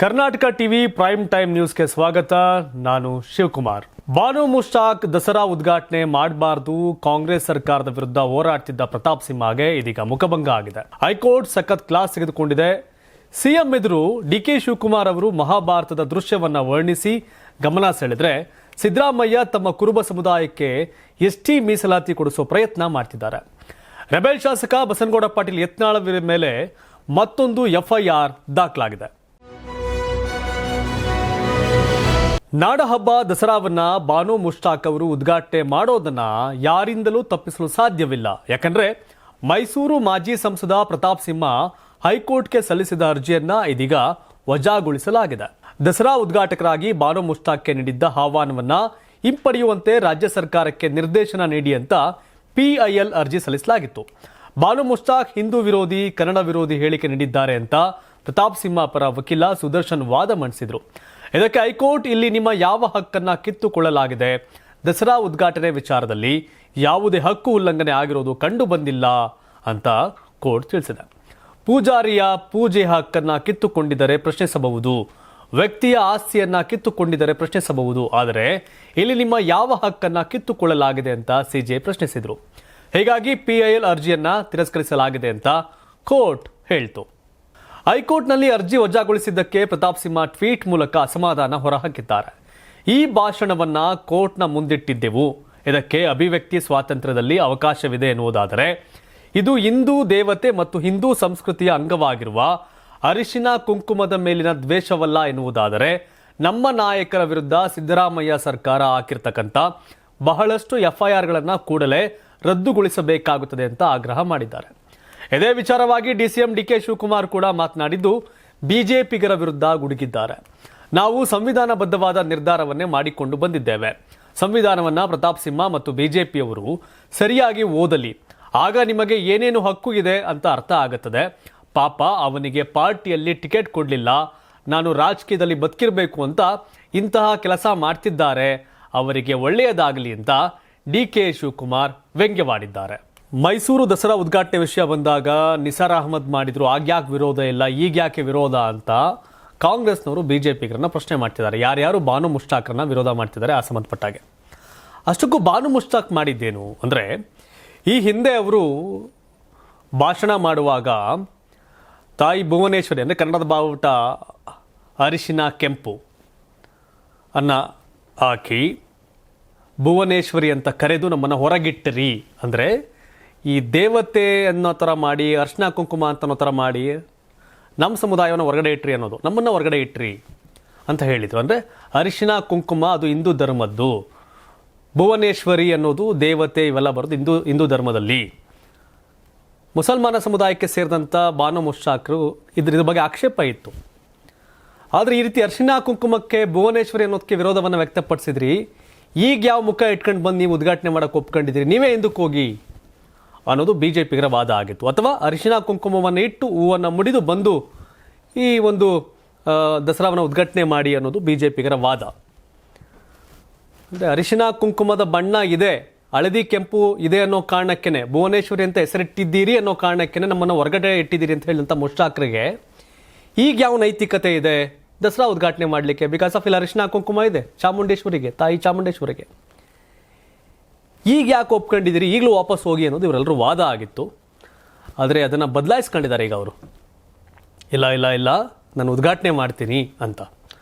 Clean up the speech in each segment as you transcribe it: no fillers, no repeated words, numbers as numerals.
Karnataka TV prime time ನ್ಯೂಸ್ಗೆ ಸ್ವಾಗತ. ನಾನು ಶಿವಕುಮಾರ್. ಬಾನು ಮುಷ್ತಾಕ್ ದಸರಾ ಉದ್ಘಾಟನೆ ಮಾಡಬಾರದು, ಕಾಂಗ್ರೆಸ್ ಸರ್ಕಾರದ ವಿರುದ್ಧ ಹೋರಾಡ್ತಿದ್ದ ಪ್ರತಾಪ್ ಸಿಂಹಗೆ ಇದೀಗ ಮುಖಭಂಗ ಆಗಿದೆ. ಹೈಕೋರ್ಟ್ ಸಖತ್ ಕ್ಲಾಸ್ ತೆಗೆದುಕೊಂಡಿದೆ. ಸಿಎಂ ಎದುರು ಡಿಕೆ ಶಿವಕುಮಾರ್ ಅವರು ಮಹಾಭಾರತದ ದೃಶ್ಯವನ್ನ ವರ್ಣಿಸಿ ಗಮನ ಸೆಳೆದ್ರೆ, ಸಿದ್ದರಾಮಯ್ಯ ತಮ್ಮ ಕುರುಬ ಸಮುದಾಯಕ್ಕೆ ಎಸ್ಟಿ ಮೀಸಲಾತಿ ಕೊಡಿಸುವ ಪ್ರಯತ್ನ ಮಾಡ್ತಿದ್ದಾರೆ. ರೆಬೆಲ್ ಶಾಸಕ ಬಸನಗೌಡ ಪಾಟೀಲ್ ಯತ್ನಾಳ್ ಮೇಲೆ ಮತ್ತೊಂದು ಎಫ್ಐಆರ್ ದಾಖಲಾಗಿದೆ. ನಾಡಹಬ್ಬ ದಸರಾವನ್ನ ಬಾನು ಮುಷ್ತಾಕ್ ಅವರು ಉದ್ಘಾಟನೆ ಮಾಡೋದನ್ನ ಯಾರಿಂದಲೂ ತಪ್ಪಿಸಲು ಸಾಧ್ಯವಿಲ್ಲ. ಯಾಕಂದ್ರೆ ಮೈಸೂರು ಮಾಜಿ ಸಂಸದ ಪ್ರತಾಪ್ ಸಿಂಹ ಹೈಕೋರ್ಟ್ಗೆ ಸಲ್ಲಿಸಿದ ಅರ್ಜಿಯನ್ನ ಇದೀಗ ವಜಾಗೊಳಿಸಲಾಗಿದೆ. ದಸರಾ ಉದ್ಘಾಟಕರಾಗಿ ಬಾನು ಮುಷ್ತಾಕ್ಗೆ ನೀಡಿದ್ದ ಆಹ್ವಾನವನ್ನ ಹಿಂಪಡೆಯುವಂತೆ ರಾಜ್ಯ ಸರ್ಕಾರಕ್ಕೆ ನಿರ್ದೇಶನ ನೀಡಿ ಅಂತ PIL ಅರ್ಜಿ ಸಲ್ಲಿಸಲಾಗಿತ್ತು. ಬಾನು ಮುಷ್ತಾಕ್ ಹಿಂದೂ ವಿರೋಧಿ, ಕನ್ನಡ ವಿರೋಧಿ ಹೇಳಿಕೆ ನೀಡಿದ್ದಾರೆ ಅಂತ ಪ್ರತಾಪ್ ಸಿಂಹ ಪರ ವಕೀಲ ಸುದರ್ಶನ್ ವಾದ ಮಂಡಿಸಿದ್ರು. ಇದಕ್ಕೆ ಹೈಕೋರ್ಟ್, ಇಲ್ಲಿ ನಿಮ್ಮ ಯಾವ ಹಕ್ಕನ್ನ ಕಿತ್ತುಕೊಳ್ಳಲಾಗಿದೆ, ದಸರಾ ಉದ್ಘಾಟನೆ ವಿಚಾರದಲ್ಲಿ ಯಾವುದೇ ಹಕ್ಕು ಉಲ್ಲಂಘನೆ ಆಗಿರೋದು ಕಂಡು ಬಂದಿಲ್ಲ ಅಂತ ಕೋರ್ಟ್ ತಿಳಿಸಿದೆ. ಪೂಜಾರಿಯ ಪೂಜೆಯ ಹಕ್ಕನ್ನ ಕಿತ್ತುಕೊಂಡಿದ್ದರೆ ಪ್ರಶ್ನಿಸಬಹುದು, ವ್ಯಕ್ತಿಯ ಆಸ್ತಿಯನ್ನ ಕಿತ್ತುಕೊಂಡಿದ್ದರೆ ಪ್ರಶ್ನಿಸಬಹುದು, ಆದರೆ ಇಲ್ಲಿ ನಿಮ್ಮ ಯಾವ ಹಕ್ಕನ್ನ ಕಿತ್ತುಕೊಳ್ಳಲಾಗಿದೆ ಅಂತ CJ ಪ್ರಶ್ನಿಸಿದ್ರು. ಹೀಗಾಗಿ PIL ಅರ್ಜಿಯನ್ನ ತಿರಸ್ಕರಿಸಲಾಗಿದೆ ಅಂತ ಕೋರ್ಟ್ ಹೇಳ್ತು. ಹೈಕೋರ್ಟ್ನಲ್ಲಿ ಅರ್ಜಿ ವಜಾಗೊಳಿಸಿದ್ದಕ್ಕೆ ಪ್ರತಾಪ್ ಸಿಂಹ ಟ್ವೀಟ್ ಮೂಲಕ ಅಸಮಾಧಾನ ಹೊರಹಾಕಿದ್ದಾರೆ. ಈ ಭಾಷಣವನ್ನ ಕೋರ್ಟ್ನ ಮುಂದಿಟ್ಟಿದ್ದೆವು. ಇದಕ್ಕೆ ಅಭಿವ್ಯಕ್ತಿ ಸ್ವಾತಂತ್ರ್ಯದಲ್ಲಿ ಅವಕಾಶವಿದೆ ಎನ್ನುವುದಾದರೆ, ಇದು ಹಿಂದೂ ದೇವತೆ ಮತ್ತು ಹಿಂದೂ ಸಂಸ್ಕೃತಿಯ ಅಂಗವಾಗಿರುವ ಅರಿಶಿನ ಕುಂಕುಮದ ಮೇಲಿನ ದ್ವೇಷವಲ್ಲ ಎನ್ನುವುದಾದರೆ, ನಮ್ಮ ನಾಯಕರ ವಿರುದ್ಧ ಸಿದ್ದರಾಮಯ್ಯ ಸರ್ಕಾರ ಹಾಕಿರ್ತಕ್ಕಂಥ ಬಹಳಷ್ಟು FIRಗಳನ್ನು ಕೂಡಲೇ ರದ್ದುಗೊಳಿಸಬೇಕಾಗುತ್ತದೆ ಅಂತ ಆಗ್ರಹ ಮಾಡಿದ್ದಾರೆ. ಇದೇ ವಿಚಾರವಾಗಿ DCM DK ಶಿವಕುಮಾರ್ ಕೂಡ ಮಾತನಾಡಿದ್ದು, ಬಿಜೆಪಿಗರ ವಿರುದ್ಧ ಗುಡುಗಿದ್ದಾರೆ. ನಾವು ಸಂವಿಧಾನಬದ್ಧವಾದ ನಿರ್ಧಾರವನ್ನೇ ಮಾಡಿಕೊಂಡು ಬಂದಿದ್ದೇವೆ. ಸಂವಿಧಾನವನ್ನ ಪ್ರತಾಪ್ ಸಿಂಹ ಮತ್ತು ಬಿಜೆಪಿಯವರು ಸರಿಯಾಗಿ ಓದಲಿ, ಆಗ ನಿಮಗೆ ಏನೇನು ಹಕ್ಕು ಇದೆ ಅಂತ ಅರ್ಥ ಆಗುತ್ತದೆ. ಪಾಪ ಅವನಿಗೆ ಪಾರ್ಟಿಯಲ್ಲಿ ಟಿಕೆಟ್ ಕೊಡಲಿಲ್ಲ, ನಾನು ರಾಜಕೀಯದಲ್ಲಿ ಬದುಕಿರಬೇಕು ಅಂತ ಇಂತಹ ಕೆಲಸ ಮಾಡ್ತಿದ್ದಾರೆ, ಅವರಿಗೆ ಒಳ್ಳೆಯದಾಗಲಿ ಅಂತ DK ಶಿವಕುಮಾರ್ ವ್ಯಂಗ್ಯವಾಡಿದ್ದಾರೆ. ಮೈಸೂರು ದಸರಾ ಉದ್ಘಾಟನೆ ವಿಷಯ ಬಂದಾಗ ನಿಸಾರ್ ಅಹಮದ್ ಮಾಡಿದ್ರು, ಆಗ್ಯಾಕೆ ವಿರೋಧ ಇಲ್ಲ, ಈಗ್ಯಾಕೆ ವಿರೋಧ ಅಂತ ಕಾಂಗ್ರೆಸ್ನವರು ಬಿಜೆಪಿಗರನ್ನ ಪ್ರಶ್ನೆ ಮಾಡ್ತಿದ್ದಾರೆ. ಯಾರ್ಯಾರು ಬಾನು ಮುಷ್ತಾಕ್ರನ್ನ ವಿರೋಧ ಮಾಡ್ತಿದ್ದಾರೆ ಆ ಸಂಬಂಧಪಟ್ಟಾಗೆ. ಅಷ್ಟಕ್ಕೂ ಬಾನು ಮುಷ್ತಾಕ್ ಮಾಡಿದ್ದೇನು ಅಂದರೆ, ಈ ಹಿಂದೆ ಅವರು ಭಾಷಣ ಮಾಡುವಾಗ ತಾಯಿ ಭುವನೇಶ್ವರಿ ಅಂದರೆ ಕನ್ನಡದ ಬಾವುಟ ಅರಿಶಿನ ಕೆಂಪು ಅನ್ನ ಹಾಕಿ ಭುವನೇಶ್ವರಿ ಅಂತ ಕರೆದು ನಮ್ಮನ್ನು ಹೊರಗಿಟ್ಟಿರಿ, ಅಂದರೆ ಈ ದೇವತೆ ಅನ್ನೋ ಥರ ಮಾಡಿ, ಅರ್ಶಿನ ಕುಂಕುಮ ಅಂತ ಥರ ಮಾಡಿ ನಮ್ಮ ಸಮುದಾಯವನ್ನು ಹೊರಗಡೆ ಇಟ್ರಿ ಅನ್ನೋದು, ನಮ್ಮನ್ನು ಹೊರಗಡೆ ಇಟ್ರಿ ಅಂತ ಹೇಳಿದ್ರು. ಅಂದರೆ ಅರಿಶಿನ ಕುಂಕುಮ ಅದು ಹಿಂದೂ ಧರ್ಮದ್ದು, ಭುವನೇಶ್ವರಿ ಅನ್ನೋದು ದೇವತೆ, ಇವೆಲ್ಲ ಬರೋದು ಹಿಂದೂ ಧರ್ಮದಲ್ಲಿ. ಮುಸಲ್ಮಾನ ಸಮುದಾಯಕ್ಕೆ ಸೇರಿದಂಥ ಬಾನು ಮುಷ್ತಾಕ್ರು ಇದ್ರ ಬಗ್ಗೆ ಆಕ್ಷೇಪ ಇತ್ತು. ಆದರೆ ಈ ರೀತಿ ಅರ್ಶಿನ ಕುಂಕುಮಕ್ಕೆ, ಭುವನೇಶ್ವರಿ ಅನ್ನೋದಕ್ಕೆ ವಿರೋಧವನ್ನು ವ್ಯಕ್ತಪಡಿಸಿದ್ರಿ. ಈಗ ಯಾವ ಮುಖ ಇಟ್ಕೊಂಡು ಬಂದು ನೀವು ಉದ್ಘಾಟನೆ ಮಾಡೋಕೆ ಒಪ್ಕೊಂಡಿದ್ರಿ, ನೀವೇ ಹಿಂದಕ್ಕೆ ಹೋಗಿ ಅನ್ನೋದು ಬಿಜೆಪಿಗರ ವಾದ ಆಗಿತ್ತು. ಅಥವಾ ಅರಿಶಿನ ಕುಂಕುಮವನ್ನು ಇಟ್ಟು ಹೂವನ್ನು ಮುಡಿದು ಬಂದು ಈ ಒಂದು ದಸರಾವನ್ನು ಉದ್ಘಾಟನೆ ಮಾಡಿ ಅನ್ನೋದು ಬಿಜೆಪಿಗರ ವಾದ. ಅಂದರೆ ಅರಿಶಿನ ಕುಂಕುಮದ ಬಣ್ಣ ಇದೆ, ಹಳದಿ ಕೆಂಪು ಇದೆ ಅನ್ನೋ ಕಾರಣಕ್ಕೇನೆ, ಭುವನೇಶ್ವರಿ ಅಂತ ಹೆಸರಿಟ್ಟಿದ್ದೀರಿ ಅನ್ನೋ ಕಾರಣಕ್ಕೇನೆ ನಮ್ಮನ್ನು ಹೊರಗಡೆ ಇಟ್ಟಿದ್ದೀರಿ ಅಂತ ಹೇಳಿದಂಥ ಮುಷ್ತಾಕ್ರಿಗೆ ಈಗ ಯಾವ ನೈತಿಕತೆ ಇದೆ ದಸರಾ ಉದ್ಘಾಟನೆ ಮಾಡಲಿಕ್ಕೆ? ಬಿಕಾಸ್ ಆಫ್ ಇಲ್ಲಿ ಅರಿಶಿನ ಕುಂಕುಮ ಇದೆ ಚಾಮುಂಡೇಶ್ವರಿಗೆ, ತಾಯಿ ಚಾಮುಂಡೇಶ್ವರಿಗೆ. ಈಗ ಯಾಕೆ ಒಪ್ಕೊಂಡಿದ್ದೀರಿ, ಈಗಲೂ ವಾಪಸ್ ಹೋಗಿ ಅನ್ನೋದು ಇವರೆಲ್ಲರೂ ವಾದ ಆಗಿತ್ತು. ಆದರೆ ಅದನ್ನು ಬದಲಾಯಿಸ್ಕೊಂಡಿದ್ದಾರೆ ಈಗ ಅವರು. ಇಲ್ಲ ಇಲ್ಲ ಇಲ್ಲ ನಾನು ಉದ್ಘಾಟನೆ ಮಾಡ್ತೀನಿ ಅಂತ.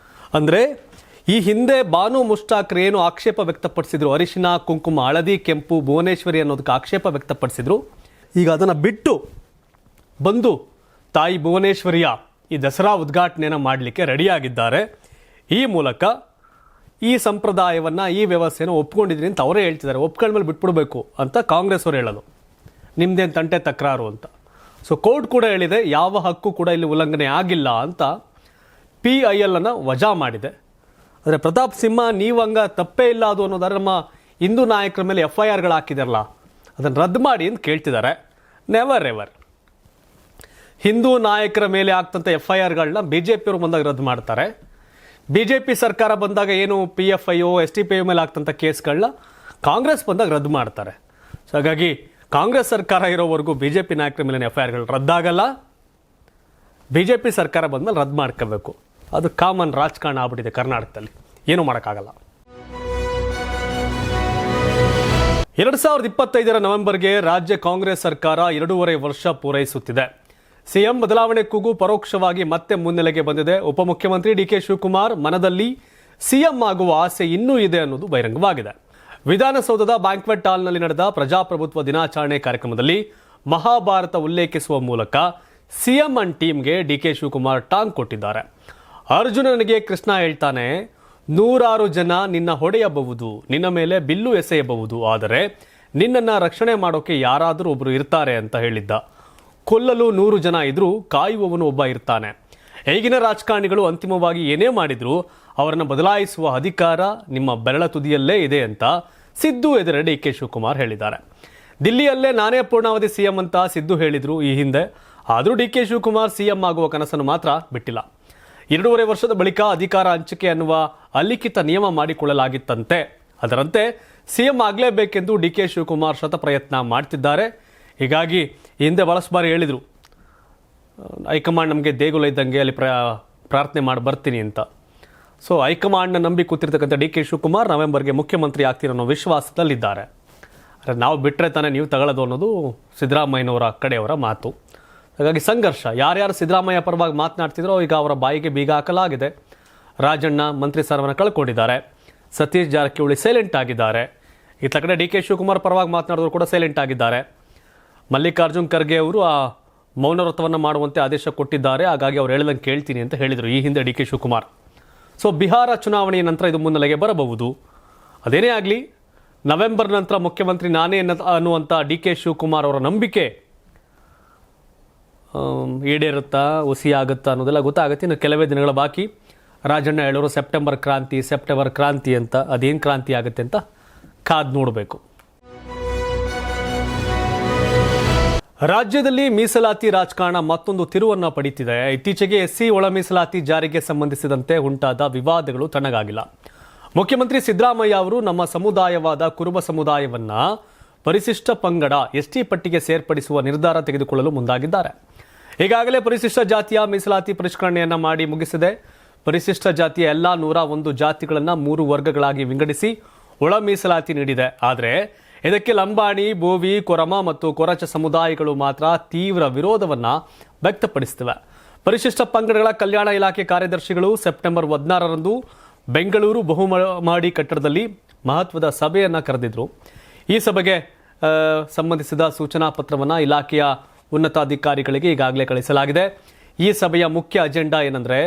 ಅಂದರೆ ಈ ಹಿಂದೆ ಬಾನು ಮುಷ್ತಾಕ್ರು ಏನು ಆಕ್ಷೇಪ ವ್ಯಕ್ತಪಡಿಸಿದ್ರು, ಅರಿಶಿನ ಕುಂಕುಮ, ಹಳದಿ ಕೆಂಪು, ಭುವನೇಶ್ವರಿ ಅನ್ನೋದಕ್ಕೆ ಆಕ್ಷೇಪ ವ್ಯಕ್ತಪಡಿಸಿದ್ರು, ಈಗ ಅದನ್ನು ಬಿಟ್ಟು ಬಂದು ತಾಯಿ ಭುವನೇಶ್ವರಿಯ ಈ ದಸರಾ ಉದ್ಘಾಟನೆಯನ್ನು ಮಾಡಲಿಕ್ಕೆ ರೆಡಿಯಾಗಿದ್ದಾರೆ. ಈ ಮೂಲಕ ಈ ಸಂಪ್ರದಾಯವನ್ನು, ಈ ವ್ಯವಸ್ಥೆಯನ್ನು ಒಪ್ಕೊಂಡಿದ್ದೀನಿ ಅಂತ ಅವರೇ ಹೇಳ್ತಿದ್ದಾರೆ. ಒಪ್ಕೊಂಡ್ಮೇಲೆ ಬಿಟ್ಬಿಡ್ಬೇಕು ಅಂತ ಕಾಂಗ್ರೆಸ್ ಅವರು ಹೇಳೋದು, ನಿಮ್ದೇನು ತಂಟೆ ತಕರಾರು ಅಂತ. ಸೊ ಕೋರ್ಟ್ ಕೂಡ ಹೇಳಿದೆ, ಯಾವ ಹಕ್ಕು ಕೂಡ ಇಲ್ಲಿ ಉಲ್ಲಂಘನೆ ಆಗಿಲ್ಲ ಅಂತ PIL ಅನ್ನು ವಜಾ ಮಾಡಿದೆ. ಆದರೆ ಪ್ರತಾಪ್ ಸಿಂಹ ನೀವು ಹಂಗ ತಪ್ಪೇ ಇಲ್ಲ ಅದು ಅನ್ನೋದಾದ್ರೆ, ನಮ್ಮ ಹಿಂದೂ ನಾಯಕರ ಮೇಲೆ FIRಗಳು ಹಾಕಿದಾರಲ್ಲ ಅದನ್ನು ರದ್ದು ಮಾಡಿ ಅಂತ ಕೇಳ್ತಿದ್ದಾರೆ. Never ever. ಹಿಂದೂ ನಾಯಕರ ಮೇಲೆ ಆಗ್ತಂಥ FIRಗಳನ್ನ ಬಿಜೆಪಿಯವರು ಬಂದಾಗ ರದ್ದು ಮಾಡ್ತಾರೆ. ಬಿಜೆಪಿ ಸರ್ಕಾರ ಬಂದಾಗ ಏನು PFIO STPI ಮೇಲೆ ಆಗ್ತಂಥ ಕೇಸ್ಗಳನ್ನ ಕಾಂಗ್ರೆಸ್ ಬಂದಾಗ ರದ್ದು ಮಾಡ್ತಾರೆ. ಸೊ ಹಾಗಾಗಿ ಕಾಂಗ್ರೆಸ್ ಸರ್ಕಾರ ಇರೋವರೆಗೂ ಬಿಜೆಪಿ ನಾಯಕರ ಮೇಲೆ FIRಗಳು ರದ್ದಾಗಲ್ಲ. ಬಿಜೆಪಿ ಸರ್ಕಾರ ಬಂದ್ಮೇಲೆ ರದ್ದು ಮಾಡ್ಕೋಬೇಕು. ಅದು ಕಾಮನ್ ರಾಜಕಾರಣ ಆಗ್ಬಿಟ್ಟಿದೆ ಕರ್ನಾಟಕದಲ್ಲಿ, ಏನೂ ಮಾಡೋಕ್ಕಾಗಲ್ಲ. 2025 ನವೆಂಬರ್ಗೆ ರಾಜ್ಯ ಕಾಂಗ್ರೆಸ್ ಸರ್ಕಾರ 2.5 ವರ್ಷ ಪೂರೈಸುತ್ತಿದೆ. ಸಿಎಂ ಬದಲಾವಣೆ ಕೂಗು ಪರೋಕ್ಷವಾಗಿ ಮತ್ತೆ ಮುನ್ನೆಲೆಗೆ ಬಂದಿದೆ. ಉಪಮುಖ್ಯಮಂತ್ರಿ ಡಿಕೆ ಶಿವಕುಮಾರ್ ಮನದಲ್ಲಿ ಸಿಎಂ ಆಗುವ ಆಸೆ ಇನ್ನೂ ಇದೆ ಅನ್ನೋದು ಬಹಿರಂಗವಾಗಿದೆ. ವಿಧಾನಸೌಧದ ಬ್ಯಾಂಕ್ವೆಟ್ ಹಾಲ್ನಲ್ಲಿ ನಡೆದ ಪ್ರಜಾಪ್ರಭುತ್ವ ದಿನಾಚರಣೆ ಕಾರ್ಯಕ್ರಮದಲ್ಲಿ ಮಹಾಭಾರತ ಉಲ್ಲೇಖಿಸುವ ಮೂಲಕ ಸಿಎಂ ಅಂಡ್ ಟೀಮ್ಗೆ ಡಿಕೆ ಶಿವಕುಮಾರ್ ಟಾಂಗ್ ಕೊಟ್ಟಿದ್ದಾರೆ. ಅರ್ಜುನನಿಗೆ ಕೃಷ್ಣ ಹೇಳ್ತಾನೆ, 100 ಜನ ನಿನ್ನ ಹೊಡೆಯಬಹುದು, ನಿನ್ನ ಮೇಲೆ ಬಿಲ್ಲು ಎಸೆಯಬಹುದು, ಆದರೆ ನಿನ್ನನ್ನು ರಕ್ಷಣೆ ಮಾಡೋಕೆ ಯಾರಾದರೂ ಒಬ್ಬರು ಇರ್ತಾರೆ ಅಂತ ಹೇಳಿದ್ದ. ಕೊಲ್ಲಲು 100 ಜನ ಇದ್ರೂ ಕಾಯುವವನು ಒಬ್ಬ ಇರ್ತಾನೆ. ಈಗಿನ ರಾಜಕಾರಣಿಗಳು ಅಂತಿಮವಾಗಿ ಏನೇ ಮಾಡಿದ್ರು ಅವರನ್ನು ಬದಲಾಯಿಸುವ ಅಧಿಕಾರ ನಿಮ್ಮ ಬೆರಳ ತುದಿಯಲ್ಲೇ ಇದೆ ಅಂತ ಸಿದ್ದು ಎದುರು ಡಿಕೆ ಶಿವಕುಮಾರ್ ಹೇಳಿದ್ದಾರೆ. ದಿಲ್ಲಿಯಲ್ಲೇ ನಾನೇ ಪೂರ್ಣಾವಧಿ ಸಿಎಂ ಅಂತ ಸಿದ್ದು ಹೇಳಿದ್ರು ಈ ಹಿಂದೆ. ಆದರೂ ಡಿಕೆ ಶಿವಕುಮಾರ್ ಸಿಎಂ ಆಗುವ ಕನಸನ್ನು ಮಾತ್ರ ಬಿಟ್ಟಿಲ್ಲ. 2.5 ವರ್ಷದ ಬಳಿಕ ಅಧಿಕಾರ ಹಂಚಿಕೆ ಅನ್ನುವ ಅಲಿಖಿತ ನಿಯಮ ಮಾಡಿಕೊಳ್ಳಲಾಗಿತ್ತಂತೆ. ಅದರಂತೆ ಸಿಎಂ ಆಗಲೇಬೇಕೆಂದು ಡಿಕೆ ಶಿವಕುಮಾರ್ ಶತಪ್ರಯತ್ನ ಮಾಡ್ತಿದ್ದಾರೆ. ಹೀಗಾಗಿ ಹಿಂದೆ ಬಹಳಷ್ಟು ಬಾರಿ ಹೇಳಿದರು, ಹೈಕಮಾಂಡ್ ನಮಗೆ ದೇಗುಲ ಇದ್ದಂಗೆ ಅಲ್ಲಿ ಪ್ರಾರ್ಥನೆ ಮಾಡಿ ಬರ್ತೀನಿ ಅಂತ. ಸೊ ಹೈಕಮಾಂಡ್ನ ನಂಬಿ ಕೂತಿರ್ತಕ್ಕಂಥ ಡಿ ಕೆ ಶಿವಕುಮಾರ್ ನವೆಂಬರ್ಗೆ ಮುಖ್ಯಮಂತ್ರಿ ಆಗ್ತೀರೋ ಅನ್ನೋ ವಿಶ್ವಾಸದಲ್ಲಿದ್ದಾರೆ. ಆದರೆ ನಾವು ಬಿಟ್ಟರೆ ತಾನೇ ನೀವು ತಗೊಳ್ಳೋದು ಅನ್ನೋದು ಸಿದ್ದರಾಮಯ್ಯನವರ ಕಡೆಯವರ ಮಾತು. ಹಾಗಾಗಿ ಸಂಘರ್ಷ. ಯಾರ್ಯಾರು ಸಿದ್ದರಾಮಯ್ಯ ಪರವಾಗಿ ಮಾತನಾಡ್ತಿದ್ರೋ ಈಗ ಅವರ ಬಾಯಿಗೆ ಬೀಗ ಹಾಕಲಾಗಿದೆ. ರಾಜಣ್ಣ ಮಂತ್ರಿ ಸ್ಥಾನವನ್ನು ಕಳ್ಕೊಂಡಿದ್ದಾರೆ. ಸತೀಶ್ ಜಾರಕಿಹೊಳಿ ಸೈಲೆಂಟ್ ಆಗಿದ್ದಾರೆ. ಇತ್ತ ಕಡೆ ಡಿ ಕೆ ಶಿವಕುಮಾರ್ ಪರವಾಗಿ ಮಾತನಾಡಿದ್ರು ಕೂಡ ಸೈಲೆಂಟ್ ಆಗಿದ್ದಾರೆ. ಮಲ್ಲಿಕಾರ್ಜುನ್ ಖರ್ಗೆ ಅವರು ಆ ಮೌನವ್ರತವನ್ನು ಮಾಡುವಂತೆ ಆದೇಶ ಕೊಟ್ಟಿದ್ದಾರೆ. ಹಾಗಾಗಿ ಅವ್ರು ಹೇಳಿದಂಗೆ ಕೇಳ್ತೀನಿ ಅಂತ ಹೇಳಿದರು ಈ ಹಿಂದೆ D K Shivakumar. So Bihar ಚುನಾವಣೆಯ ನಂತರ ಇದು ಮುನ್ನೆಲೆಗೆ ಬರಬಹುದು. ಅದೇನೇ ಆಗಲಿ, ನವೆಂಬರ್ ನಂತರ ಮುಖ್ಯಮಂತ್ರಿ ನಾನೇ ಅನ್ನುವಂಥ ಡಿ ಕೆ ಶಿವಕುಮಾರ್ ಅವರ ನಂಬಿಕೆ ಈಡೇರುತ್ತಾ ಹುಸಿ ಆಗುತ್ತಾ ಅನ್ನೋದೆಲ್ಲ ಗೊತ್ತಾಗುತ್ತೆ. ಇನ್ನು ಕೆಲವೇ ದಿನಗಳ ಬಾಕಿ. ರಾಜಣ್ಣ ಹೇಳೋರು ಸೆಪ್ಟೆಂಬರ್ ಕ್ರಾಂತಿ ಅಂತ. ಅದೇನು ಕ್ರಾಂತಿ ಆಗುತ್ತೆ ಅಂತ ಕಾದು ನೋಡಬೇಕು. ರಾಜ್ಯದಲ್ಲಿ ಮೀಸಲಾತಿ ರಾಜಕಾರಣ ಮತ್ತೊಂದು ತಿರುವನ್ನು ಪಡೆಯುತ್ತಿದೆ. ಇತ್ತೀಚೆಗೆ ಎಸ್ಸಿ ಒಳ ಮೀಸಲಾತಿ ಜಾರಿಗೆ ಸಂಬಂಧಿಸಿದಂತೆ ಉಂಟಾದ ವಿವಾದಗಳು ತಣ್ಣಗಾಗಿಲ್ಲ. ಮುಖ್ಯಮಂತ್ರಿ ಸಿದ್ದರಾಮಯ್ಯ ಅವರು ನಮ್ಮ ಸಮುದಾಯವಾದ ಕುರುಬ ಸಮುದಾಯವನ್ನ ಪರಿಶಿಷ್ಟ ಪಂಗಡ ಎಸ್ಟಿ ಪಟ್ಟಿಗೆ ಸೇರ್ಪಡಿಸುವ ನಿರ್ಧಾರ ತೆಗೆದುಕೊಳ್ಳಲು ಮುಂದಾಗಿದ್ದಾರೆ. ಈಗಾಗಲೇ ಪರಿಶಿಷ್ಟ ಜಾತಿಯ ಮೀಸಲಾತಿ ಪರಿಷ್ಕರಣೆಯನ್ನ ಮಾಡಿ ಮುಗಿಸಿದೆ. ಪರಿಶಿಷ್ಟ ಜಾತಿಯ ಎಲ್ಲ 101 ಜಾತಿಗಳನ್ನು 3 ವರ್ಗಗಳಾಗಿ ವಿಂಗಡಿಸಿ ಒಳ ಮೀಸಲಾತಿ ನೀಡಿದೆ. ಆದರೆ ಇದಕ್ಕೆ ಲಂಬಾಣಿ, ಬೋವಿ, ಕೊರಮ ಮತ್ತು ಕೊರಚ ಸಮುದಾಯಗಳು ಮಾತ್ರ ತೀವ್ರ ವಿರೋಧವನ್ನ ವ್ಯಕ್ತಪಡಿಸುತ್ತಿವೆ. ಪರಿಶಿಷ್ಟ ಪಂಗಡಗಳ ಕಲ್ಯಾಣ ಇಲಾಖೆ ಕಾರ್ಯದರ್ಶಿಗಳು ಸೆಪ್ಟೆಂಬರ್ 16ರಂದು ಬೆಂಗಳೂರು ಬಹುಮಹಡಿ ಕಟ್ಟಡದಲ್ಲಿ ಮಹತ್ವದ ಸಭೆಯನ್ನು ಕರೆದಿದ್ರು. ಈ ಸಭೆಗೆ ಸಂಬಂಧಿಸಿದ ಸೂಚನಾ ಪತ್ರವನ್ನು ಇಲಾಖೆಯ ಉನ್ನತಾಧಿಕಾರಿಗಳಿಗೆ ಈಗಾಗಲೇ ಕಳಿಸಲಾಗಿದೆ. ಈ ಸಭೆಯ ಮುಖ್ಯ ಅಜೆಂಡಾ ಏನಂದ್ರೆ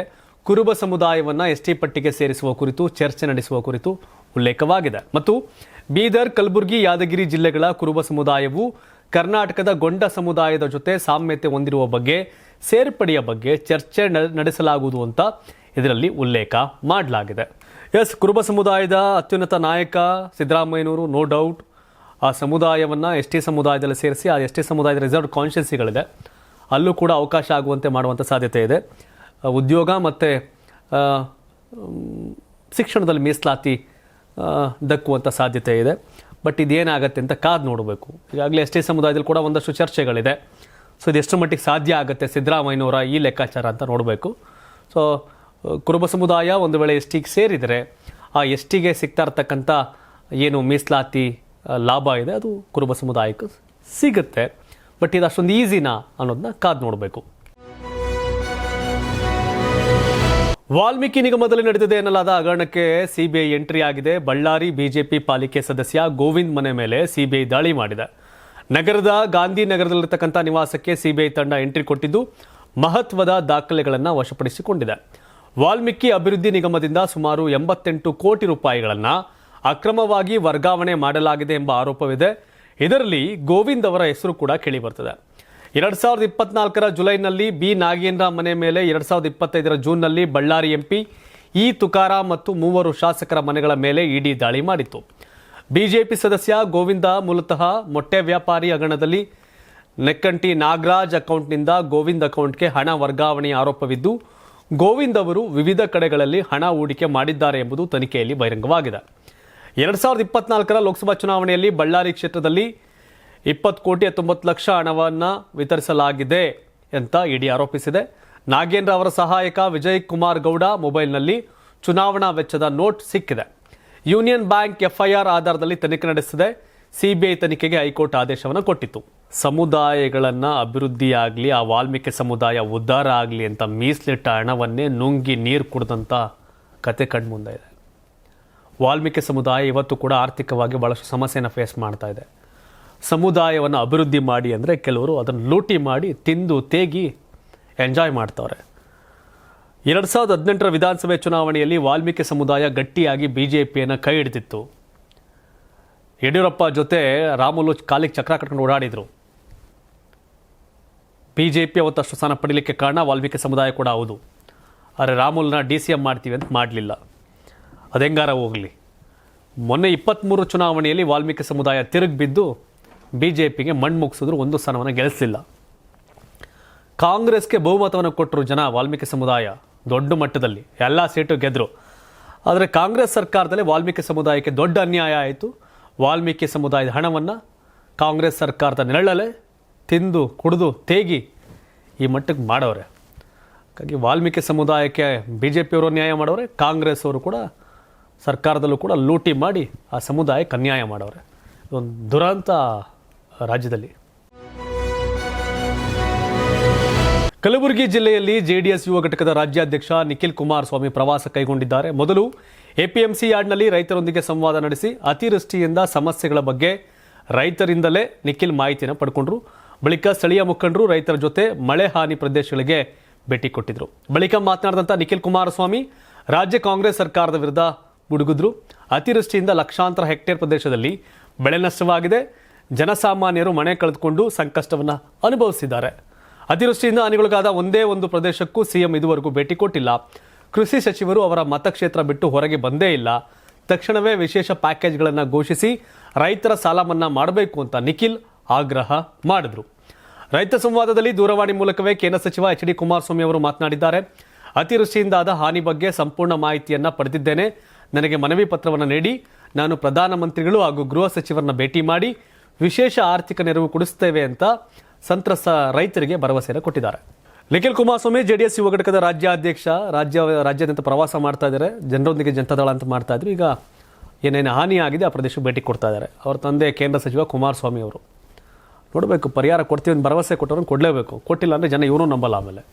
ಕುರುಬ ಸಮುದಾಯವನ್ನು ಎಸ್ಟಿ ಪಟ್ಟಿಗೆ ಸೇರಿಸುವ ಕುರಿತು ಚರ್ಚೆ ನಡೆಸುವ ಕುರಿತು ಉಲ್ಲೇಖವಾಗಿದೆ. ಮತ್ತು ಬೀದರ್, ಕಲಬುರಗಿ, ಯಾದಗಿರಿ ಜಿಲ್ಲೆಗಳ ಕುರುಬ ಸಮುದಾಯವು ಕರ್ನಾಟಕದ ಗೊಂಡ ಸಮುದಾಯದ ಜೊತೆ ಸಾಮ್ಯತೆ ಹೊಂದಿರುವ ಬಗ್ಗೆ, ಸೇರ್ಪಡೆಯ ಬಗ್ಗೆ ಚರ್ಚೆ ನಡೆಸಲಾಗುವುದು ಅಂತ ಇದರಲ್ಲಿ ಉಲ್ಲೇಖ ಮಾಡಲಾಗಿದೆ. ಎಸ್, ಕುರುಬ ಸಮುದಾಯದ ಅತ್ಯುನ್ನತ ನಾಯಕ ಸಿದ್ದರಾಮಯ್ಯನವರು ನೋ ಡೌಟ್ ಆ ಸಮುದಾಯವನ್ನು ಎಸ್ಟಿ ಸಮುದಾಯದಲ್ಲಿ ಸೇರಿಸಿ ಆ ಎಸ್ಟಿ ಸಮುದಾಯದ ರಿಸರ್ವ್ಡ್ ಕಾನ್ಸ್ಟಿಟ್ಯೂನ್ಸಿಗಳಿದೆ, ಅಲ್ಲೂ ಕೂಡ ಅವಕಾಶ ಆಗುವಂತೆ ಮಾಡುವಂಥ ಸಾಧ್ಯತೆ ಇದೆ. ಉದ್ಯೋಗ ಮತ್ತು ಶಿಕ್ಷಣದಲ್ಲಿ ಮೀಸಲಾತಿ ದಕ್ಕುವಂಥ ಸಾಧ್ಯತೆ ಇದೆ. ಬಟ್ ಇದೇನಾಗುತ್ತೆ ಅಂತ ಕಾದು ನೋಡಬೇಕು. ಈಗಾಗಲೇ ಎಸ್ಟಿ ಸಮುದಾಯದಲ್ಲಿ ಕೂಡ ಒಂದಷ್ಟು ಚರ್ಚೆಗಳಿದೆ. ಸೊ ಇದು ಎಷ್ಟು ಮಟ್ಟಿಗೆ ಸಾಧ್ಯ ಆಗುತ್ತೆ ಸಿದ್ದರಾಮಯ್ಯನವರ ಈ ಲೆಕ್ಕಾಚಾರ ಅಂತ ನೋಡಬೇಕು. ಸೊ ಕುರುಬ ಸಮುದಾಯ ಒಂದು ವೇಳೆ ಎಸ್ಟಿಗೆ ಸೇರಿದರೆ ಆ ಎಸ್ಟಿಗೆ ಸಿಗ್ತಾ ಇರ್ತಕ್ಕಂಥ ಏನು ಮೀಸಲಾತಿ ಲಾಭ ಇದೆ ಅದು ಕುರುಬ ಸಮುದಾಯಕ್ಕೆ ಸಿಗುತ್ತೆ. ಬಟ್ ಇದು ಅಷ್ಟೊಂದು ಈಸಿನಾ ಅನ್ನೋದನ್ನ ಕಾದು ನೋಡಬೇಕು. ವಾಲ್ಮೀಕಿ ನಿಗಮದಲ್ಲಿ ನಡೆದಿದೆ ಎನ್ನಲಾದ ಹಗರಣಕ್ಕೆ ಸಿಬಿಐ ಎಂಟ್ರಿ ಆಗಿದೆ. ಬಳ್ಳಾರಿ ಬಿಜೆಪಿ ಪಾಲಿಕೆ ಸದಸ್ಯ ಗೋವಿಂದ್ ಮನೆ ಮೇಲೆ ಸಿಬಿಐ ದಾಳಿ ಮಾಡಿದೆ. ನಗರದ ಗಾಂಧಿನಗರದಲ್ಲಿರ್ತಕ್ಕಂಥ ನಿವಾಸಕ್ಕೆ ಸಿಬಿಐ ತಂಡ ಎಂಟ್ರಿ ಕೊಟ್ಟಿದ್ದು ಮಹತ್ವದ ದಾಖಲೆಗಳನ್ನು ವಶಪಡಿಸಿಕೊಂಡಿದೆ. ವಾಲ್ಮೀಕಿ ಅಭಿವೃದ್ಧಿ ನಿಗಮದಿಂದ ಸುಮಾರು 88 ಕೋಟಿ ರೂಪಾಯಿಗಳನ್ನು ಅಕ್ರಮವಾಗಿ ವರ್ಗಾವಣೆ ಮಾಡಲಾಗಿದೆ ಎಂಬ ಆರೋಪವಿದೆ. ಇದರಲ್ಲಿ ಗೋವಿಂದ್ ಅವರ ಹೆಸರು ಕೂಡ ಕೇಳಿಬರ್ತದೆ. 2024ರ ಜುಲೈನಲ್ಲಿ ಬಿ ನಾಗೇಂದ್ರ ಮನೆ ಮೇಲೆ 2025ರ ಜೂನ್ನಲ್ಲಿ ಬಳ್ಳಾರಿ ಎಂಪಿ ಇ ತುಕಾರಾಂ ಮತ್ತು 3 ಶಾಸಕರ ಮನೆಗಳ ಮೇಲೆ ಇಡಿ ದಾಳಿ ಮಾಡಿತ್ತು. ಬಿಜೆಪಿ ಸದಸ್ಯ ಗೋವಿಂದ ಮೂಲತಃ ಮೊಟ್ಟೆ ವ್ಯಾಪಾರಿ ಹಗರಣದಲ್ಲಿ ನೆಕ್ಕಂಟಿ ನಾಗರಾಜ್ ಅಕೌಂಟ್ನಿಂದ ಗೋವಿಂದ್ ಅಕೌಂಟ್ಗೆ ಹಣ ವರ್ಗಾವಣೆಯ ಆರೋಪವಿದ್ದು ಗೋವಿಂದ್ ಅವರು ವಿವಿಧ ಕಡೆಗಳಲ್ಲಿ ಹಣ ಹೂಡಿಕೆ ಮಾಡಿದ್ದಾರೆ ಎಂಬುದು ತನಿಖೆಯಲ್ಲಿ ಬಹಿರಂಗವಾಗಿದೆ. 2024ರ ಲೋಕಸಭಾ ಚುನಾವಣೆಯಲ್ಲಿ ಬಳ್ಳಾರಿ ಕ್ಷೇತ್ರದಲ್ಲಿ 20 ಕೋಟಿ 19 ಲಕ್ಷ ಹಣವನ್ನು ವಿತರಿಸಲಾಗಿದೆ ಅಂತ ಇಡಿ ಆರೋಪಿಸಿದೆ. ನಾಗೇಂದ್ರ ಅವರ ಸಹಾಯಕ ವಿಜಯ್ ಕುಮಾರ್ ಗೌಡ ಮೊಬೈಲ್ನಲ್ಲಿ ಚುನಾವಣಾ ವೆಚ್ಚದ ನೋಟ್ ಸಿಕ್ಕಿದೆ. ಯೂನಿಯನ್ ಬ್ಯಾಂಕ್ ಎಫ್ಐಆರ್ ಆಧಾರದಲ್ಲಿ ತನಿಖೆ ನಡೆಸಿದೆ. ಸಿಬಿಐ ತನಿಖೆಗೆ ಹೈಕೋರ್ಟ್ ಆದೇಶವನ್ನು ಕೊಟ್ಟಿತ್ತು. ಸಮುದಾಯಗಳನ್ನು ಅಭಿವೃದ್ಧಿಯಾಗಲಿ, ಆ ವಾಲ್ಮೀಕಿ ಸಮುದಾಯ ಉದ್ಧಾರ ಆಗಲಿ ಅಂತ ಮೀಸಲಿಟ್ಟ ಹಣವನ್ನೇ ನುಂಗಿ ನೀರು ಕುಡಿದಂಥ ಕತೆ ಕಣ್ಮುಂದೆ ಇದೆ. ವಾಲ್ಮೀಕಿ ಸಮುದಾಯ ಇವತ್ತು ಕೂಡ ಆರ್ಥಿಕವಾಗಿ ಭಾಳಷ್ಟು ಸಮಸ್ಯೆಯನ್ನು ಫೇಸ್ ಮಾಡ್ತಾ ಇದೆ. ಸಮುದಾಯವನ್ನು ಅಭಿವೃದ್ಧಿ ಮಾಡಿ ಅಂದರೆ ಕೆಲವರು ಅದನ್ನು ಲೂಟಿ ಮಾಡಿ ತಿಂದು ತೇಗಿ ಎಂಜಾಯ್ ಮಾಡ್ತವ್ರೆ. 2018 ವಿಧಾನಸಭೆ ಚುನಾವಣೆಯಲ್ಲಿ ವಾಲ್ಮೀಕಿ ಸಮುದಾಯ ಗಟ್ಟಿಯಾಗಿ ಬಿಜೆಪಿಯನ್ನು ಕೈ ಹಿಡಿದಿತ್ತು. ಯಡಿಯೂರಪ್ಪ ಜೊತೆ ರಾಮುಲು ಕಾಲಿಗೆ ಚಕ್ರ ಕಟ್ಕೊಂಡು ಓಡಾಡಿದ್ರು. ಬಿಜೆಪಿ ಅವತ್ತಷ್ಟು ಸ್ಥಾನ ಪಡೀಲಿಕ್ಕೆ ಕಾರಣ ವಾಲ್ಮೀಕಿ ಸಮುದಾಯ ಕೂಡ ಹೌದು. ಆದರೆ ರಾಮುಲ್ನ DCM ಮಾಡ್ತೀವಿ ಅಂತ ಮಾಡಲಿಲ್ಲ. ಅದೆಂಗಾರ ಹೋಗಲಿ. ಮೊನ್ನೆ 23 ಚುನಾವಣೆಯಲ್ಲಿ ವಾಲ್ಮೀಕಿ ಸಮುದಾಯ ತಿರುಗಿ ಬಿದ್ದು ಬಿಜೆಪಿಗೆ ಮಣ್ಣು ಮುಗಿಸಿದ್ರು, ಒಂದು ಸ್ಥಾನವನ್ನು ಗೆಲ್ಲಿಸಲಿಲ್ಲ. ಕಾಂಗ್ರೆಸ್ಗೆ ಬಹುಮತವನ್ನು ಕೊಟ್ಟರು ಜನ. ವಾಲ್ಮೀಕಿ ಸಮುದಾಯ ದೊಡ್ಡ ಮಟ್ಟದಲ್ಲಿ ಎಲ್ಲ ಸೀಟು ಗೆದ್ದರು. ಆದರೆ ಕಾಂಗ್ರೆಸ್ ಸರ್ಕಾರದಲ್ಲಿ ವಾಲ್ಮೀಕಿ ಸಮುದಾಯಕ್ಕೆ ದೊಡ್ಡ ಅನ್ಯಾಯ ಆಯಿತು. ವಾಲ್ಮೀಕಿ ಸಮುದಾಯದ ಹಣವನ್ನು ಕಾಂಗ್ರೆಸ್ ಸರ್ಕಾರದ ನೆರಳಲ್ಲೇ ತಿಂದು ಕುಡಿದು ತೇಗಿ ಈ ಮಟ್ಟಕ್ಕೆ ಮಾಡವ್ರೆ. ಹಾಗಾಗಿ ವಾಲ್ಮೀಕಿ ಸಮುದಾಯಕ್ಕೆ ಬಿಜೆಪಿಯವರು ನ್ಯಾಯ ಮಾಡವ್ರೆ, ಕಾಂಗ್ರೆಸ್ ಅವರು ಕೂಡ ಸರ್ಕಾರದಲ್ಲೂ ಕೂಡ ಲೂಟಿ ಮಾಡಿ ಆ ಸಮುದಾಯಕ್ಕೆ ಅನ್ಯಾಯ ಮಾಡವ್ರೆ. ಇದೊಂದು ದುರಂತ ರಾಜ್ಯದಲ್ಲಿ. ಕಲಬುರಗಿ ಜಿಲ್ಲೆಯಲ್ಲಿ JDS ಯುವ ಘಟಕದ ರಾಜ್ಯಾಧ್ಯಕ್ಷ ನಿಖಿಲ್ ಕುಮಾರಸ್ವಾಮಿ ಪ್ರವಾಸ ಕೈಗೊಂಡಿದ್ದಾರೆ. ಮೊದಲು APMC ಯಾರ್ಡ್ನಲ್ಲಿ ರೈತರೊಂದಿಗೆ ಸಂವಾದ ನಡೆಸಿ ಅತಿವೃಷ್ಟಿಯಿಂದ ಸಮಸ್ಯೆಗಳ ಬಗ್ಗೆ ರೈತರಿಂದಲೇ ನಿಖಿಲ್ ಮಾಹಿತಿಯನ್ನು ಪಡ್ಕೊಂಡ್ರು. ಬಳಿಕ ಸ್ಥಳೀಯ ಮುಖಂಡರು ರೈತರ ಜೊತೆ ಮಳೆ ಹಾನಿ ಪ್ರದೇಶಗಳಿಗೆ ಭೇಟಿ ಕೊಟ್ಟಿದ್ರು. ಬಳಿಕ ಮಾತನಾಡಿದಂಥ ನಿಖಿಲ್ ಕುಮಾರಸ್ವಾಮಿ ರಾಜ್ಯ ಕಾಂಗ್ರೆಸ್ ಸರ್ಕಾರದ ವಿರುದ್ಧ ಗುಡುಗಿದ್ರು. ಅತಿವೃಷ್ಟಿಯಿಂದ ಲಕ್ಷಾಂತರ ಹೆಕ್ಟೇರ್ ಪ್ರದೇಶದಲ್ಲಿ ಬೆಳೆ ನಷ್ಟವಾಗಿದೆ. ಜನಸಾಮಾನ್ಯರು ಮನೆ ಕಳೆದುಕೊಂಡು ಸಂಕಷ್ಟವನ್ನು ಅನುಭವಿಸಿದ್ದಾರೆ. ಅತಿವೃಷ್ಟಿಯಿಂದ ಹಾನಿಗೊಳಗಾದ ಒಂದೇ ಒಂದು ಪ್ರದೇಶಕ್ಕೂ CM ಇದುವರೆಗೂ ಭೇಟಿ ಕೊಟ್ಟಿಲ್ಲ. ಕೃಷಿ ಸಚಿವರು ಅವರ ಮತಕ್ಷೇತ್ರ ಬಿಟ್ಟು ಹೊರಗೆ ಬಂದೇ ಇಲ್ಲ. ತಕ್ಷಣವೇ ವಿಶೇಷ ಪ್ಯಾಕೇಜ್ಗಳನ್ನು ಘೋಷಿಸಿ ರೈತರ ಸಾಲ ಮನ್ನಾ ಮಾಡಬೇಕು ಅಂತ ನಿಖಿಲ್ ಆಗ್ರಹ ಮಾಡಿದ್ರು. ರೈತ ಸಂವಾದದಲ್ಲಿ ದೂರವಾಣಿ ಮೂಲಕವೇ ಕೇಂದ್ರ ಸಚಿವ HD ಕುಮಾರಸ್ವಾಮಿ ಅವರು ಮಾತನಾಡಿದ್ದಾರೆ. ಅತಿವೃಷ್ಟಿಯಿಂದಾದ ಹಾನಿ ಬಗ್ಗೆ ಸಂಪೂರ್ಣ ಮಾಹಿತಿಯನ್ನು ಪಡೆದಿದ್ದೇನೆ. ನನಗೆ ಮನವಿ ಪತ್ರವನ್ನು ನೀಡಿ ನಾನು ಪ್ರಧಾನಮಂತ್ರಿಗಳು ಹಾಗೂ ಗೃಹ ಸಚಿವರನ್ನ ಭೇಟಿ ಮಾಡಿ ವಿಶೇಷ ಆರ್ಥಿಕ ನೆರವು ಕೊಡಿಸುತ್ತೇವೆ ಅಂತ ಸಂತ್ರಸ್ತ ರೈತರಿಗೆ ಭರವಸೆಯನ್ನು ಕೊಟ್ಟಿದ್ದಾರೆ. ನಿಖಿಲ್ ಕುಮಾರಸ್ವಾಮಿ JDS ಯುವ ಘಟಕದ ರಾಜ್ಯಾಧ್ಯಕ್ಷ ರಾಜ್ಯಾದ್ಯಂತ ಪ್ರವಾಸ ಮಾಡ್ತಾ ಇದ್ದಾರೆ. ಜನರೊಂದಿಗೆ ಜನತಾದಳ ಅಂತ ಮಾಡ್ತಾ ಇದ್ರು. ಈಗ ಏನೇನು ಹಾನಿ ಆಗಿದೆ ಆ ಪ್ರದೇಶಕ್ಕೆ ಭೇಟಿ ಕೊಡ್ತಾ ಇದ್ದಾರೆ. ಅವ್ರ ತಂದೆ ಕೇಂದ್ರ ಸಚಿವ ಕುಮಾರಸ್ವಾಮಿ ಅವರು ನೋಡಬೇಕು, ಪರಿಹಾರ ಕೊಡ್ತೀವಿ ಅಂತ ಭರವಸೆ ಕೊಟ್ಟವ್ರನ್ನ ಕೊಡಲೇಬೇಕು. ಕೊಟ್ಟಿಲ್ಲ ಅಂದರೆ ಜನ ಇವನು ನಂಬಲ್ಲ. ಆಮೇಲೆ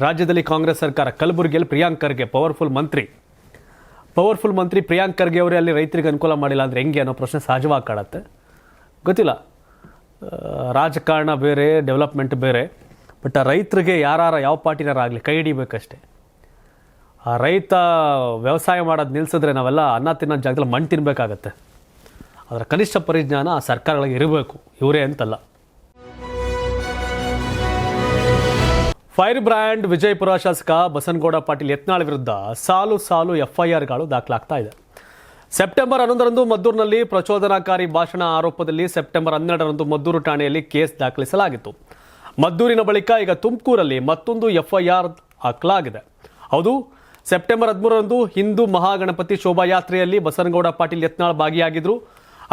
ರಾಜ್ಯದಲ್ಲಿ ಕಾಂಗ್ರೆಸ್ ಸರ್ಕಾರ, ಕಲಬುರಗಿಯಲ್ಲಿ ಪ್ರಿಯಾಂಕ್ ಖರ್ಗೆ ಪವರ್ಫುಲ್ ಮಂತ್ರಿ ಪ್ರಿಯಾಂಕ್ ಖರ್ಗೆ ಅವರೇ ಅಲ್ಲಿ ರೈತರಿಗೆ ಅನುಕೂಲ ಮಾಡಿಲ್ಲ ಅಂದರೆ ಹೆಂಗೆ ಅನ್ನೋ ಪ್ರಶ್ನೆ ಸಹಜವಾಗಿ ಕಾಡುತ್ತೆ. ಗೊತ್ತಿಲ್ಲ, ರಾಜಕಾರಣ ಬೇರೆ, ಡೆವಲಪ್ಮೆಂಟ್ ಬೇರೆ. ಬಟ್ ಆ ರೈತರಿಗೆ ಯಾವ ಪಾರ್ಟಿನಾರಾಗಲಿ ಕೈ ಹಿಡಿಬೇಕಷ್ಟೆ. ಆ ರೈತ ವ್ಯವಸಾಯ ಮಾಡೋದು ನಿಲ್ಲಿಸಿದ್ರೆ ನಾವೆಲ್ಲ ಅನ್ನ ತಿನ್ನೋ ಜಾಗದಲ್ಲಿ ಮಣ್ಣು ತಿನ್ನಬೇಕಾಗತ್ತೆ. ಅದರ ಕನಿಷ್ಠ ಪರಿಜ್ಞಾನ ಆ ಸರ್ಕಾರಗಳಿಗೆ ಇರಬೇಕು, ಇವರೇ ಅಂತಲ್ಲ. ಫೈರ್ ಬ್ರ್ಯಾಂಡ್ ವಿಜಯಪುರ ಶಾಸಕ ಬಸನಗೌಡ ಪಾಟೀಲ್ ಯತ್ನಾಳ್ ವಿರುದ್ಧ ಸಾಲು FIRಗಳು ದಾಖಲಾಗ್ತಾ ಇದೆ. ಸೆಪ್ಟೆಂಬರ್ 11ರಂದು ಮದ್ದೂರಿನಲ್ಲಿ ಪ್ರಚೋದನಾಕಾರಿ ಭಾಷಣ ಆರೋಪದಲ್ಲಿ ಸೆಪ್ಟೆಂಬರ್ 12ರಂದು ಮದ್ದೂರು ಠಾಣೆಯಲ್ಲಿ ಕೇಸ್ ದಾಖಲಿಸಲಾಗಿತ್ತು. ಮದ್ದೂರಿನ ಬಳಿಕ ಈಗ ತುಮಕೂರಲ್ಲಿ ಮತ್ತೊಂದು FIR ಹಾಕಲಾಗಿದೆ. ಹೌದು, ಸೆಪ್ಟೆಂಬರ್ 13ರಂದು ಹಿಂದೂ ಮಹಾಗಣಪತಿ ಶೋಭಾಯಾತ್ರೆಯಲ್ಲಿ ಬಸನಗೌಡ ಪಾಟೀಲ್ ಯತ್ನಾಳ್ ಭಾಗಿಯಾಗಿದ್ರು.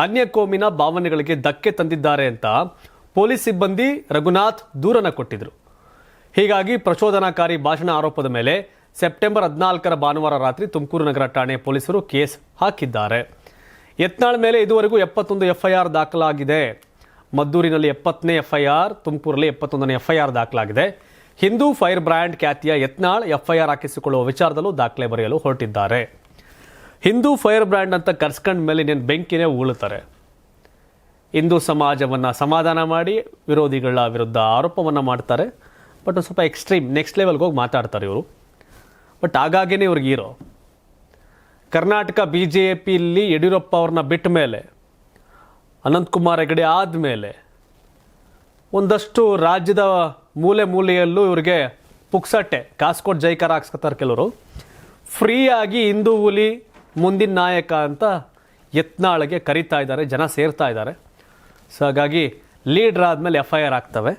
ಅನ್ಯ ಕೋಮಿನ ಭಾವನೆಗಳಿಗೆ ಧಕ್ಕೆ ತಂದಿದ್ದಾರೆ ಅಂತ ಪೊಲೀಸ್ ಸಿಬ್ಬಂದಿ ರಘುನಾಥ್ ದೂರನ್ನ ಕೊಟ್ಟಿದ್ರು. ಹೀಗಾಗಿ ಪ್ರಚೋದನಾಕಾರಿ ಭಾಷಣ ಆರೋಪದ ಮೇಲೆ ಸೆಪ್ಟೆಂಬರ್ 14ರ ಭಾನುವಾರ ರಾತ್ರಿ ತುಮಕೂರು ನಗರ ಠಾಣೆ ಪೊಲೀಸರು ಕೇಸ್ ಹಾಕಿದ್ದಾರೆ. ಯತ್ನಾಳ್ ಮೇಲೆ ಇದುವರೆಗೂ 71 FIR ದಾಖಲಾಗಿದೆ. ಮದ್ದೂರಿನಲ್ಲಿ 70ನೇ FIR, ತುಮಕೂರಲ್ಲಿ 71ನೇ FIR ದಾಖಲಾಗಿದೆ. ಹಿಂದೂ ಫೈರ್ ಬ್ರ್ಯಾಂಡ್ ಖ್ಯಾತಿಯ ಯತ್ನಾಳ್ FIR ಹಾಕಿಸಿಕೊಳ್ಳುವ ವಿಚಾರದಲ್ಲೂ ದಾಖಲೆ ಬರೆಯಲು ಹೊರಟಿದ್ದಾರೆ. ಹಿಂದೂ ಫೈರ್ ಬ್ರ್ಯಾಂಡ್ ಅಂತ ಕರ್ಸ್ಕೊಂಡ ಮೇಲೆ ಇನ್ನೇನು ಬೆಂಕಿನೇ ಉಗುಳುತ್ತಾರೆ. ಹಿಂದೂ ಸಮಾಜವನ್ನು ಸಮಾಧಾನ ಮಾಡಿ ವಿರೋಧಿಗಳ ವಿರುದ್ಧ ಆರೋಪವನ್ನು ಮಾಡ್ತಾರೆ. ಬಟ್ ಒಂದು ಸ್ವಲ್ಪ ಎಕ್ಸ್ಟ್ರೀಮ್ ನೆಕ್ಸ್ಟ್ ಲೆವೆಲ್ಗೆ ಹೋಗಿ ಮಾತಾಡ್ತಾರೆ ಇವರು. ಬಟ್ ಹಾಗಾಗಿನೇ ಇವ್ರಿಗೆ ಹೀರೋ. ಕರ್ನಾಟಕ BJPಯಲ್ಲಿ ಯಡಿಯೂರಪ್ಪ ಅವ್ರನ್ನ ಬಿಟ್ಟ ಮೇಲೆ, ಅನಂತಕುಮಾರ್ ಹೆಗಡೆ ಆದಮೇಲೆ ಒಂದಷ್ಟು ರಾಜ್ಯದ ಮೂಲೆಯಲ್ಲೂ ಇವರಿಗೆ ಪುಕ್ಸಟ್ಟೆ ಕಾಸು ಕೊಟ್ಟು ಜೈಕಾರ ಹಾಕ್ಸ್ಕೊತಾರೆ ಕೆಲವರು. ಫ್ರೀಯಾಗಿ ಹಿಂದೂ ಹುಲಿ ಮುಂದಿನ ನಾಯಕ ಅಂತ ಯತ್ನಾಳ್ಗೆ ಕರೀತಾ ಇದ್ದಾರೆ, ಜನ ಸೇರ್ತಾ ಇದ್ದಾರೆ. ಸೊ ಹಾಗಾಗಿ ಲೀಡ್ರ್ ಆದಮೇಲೆ FIR ಆಗ್ತವೆ.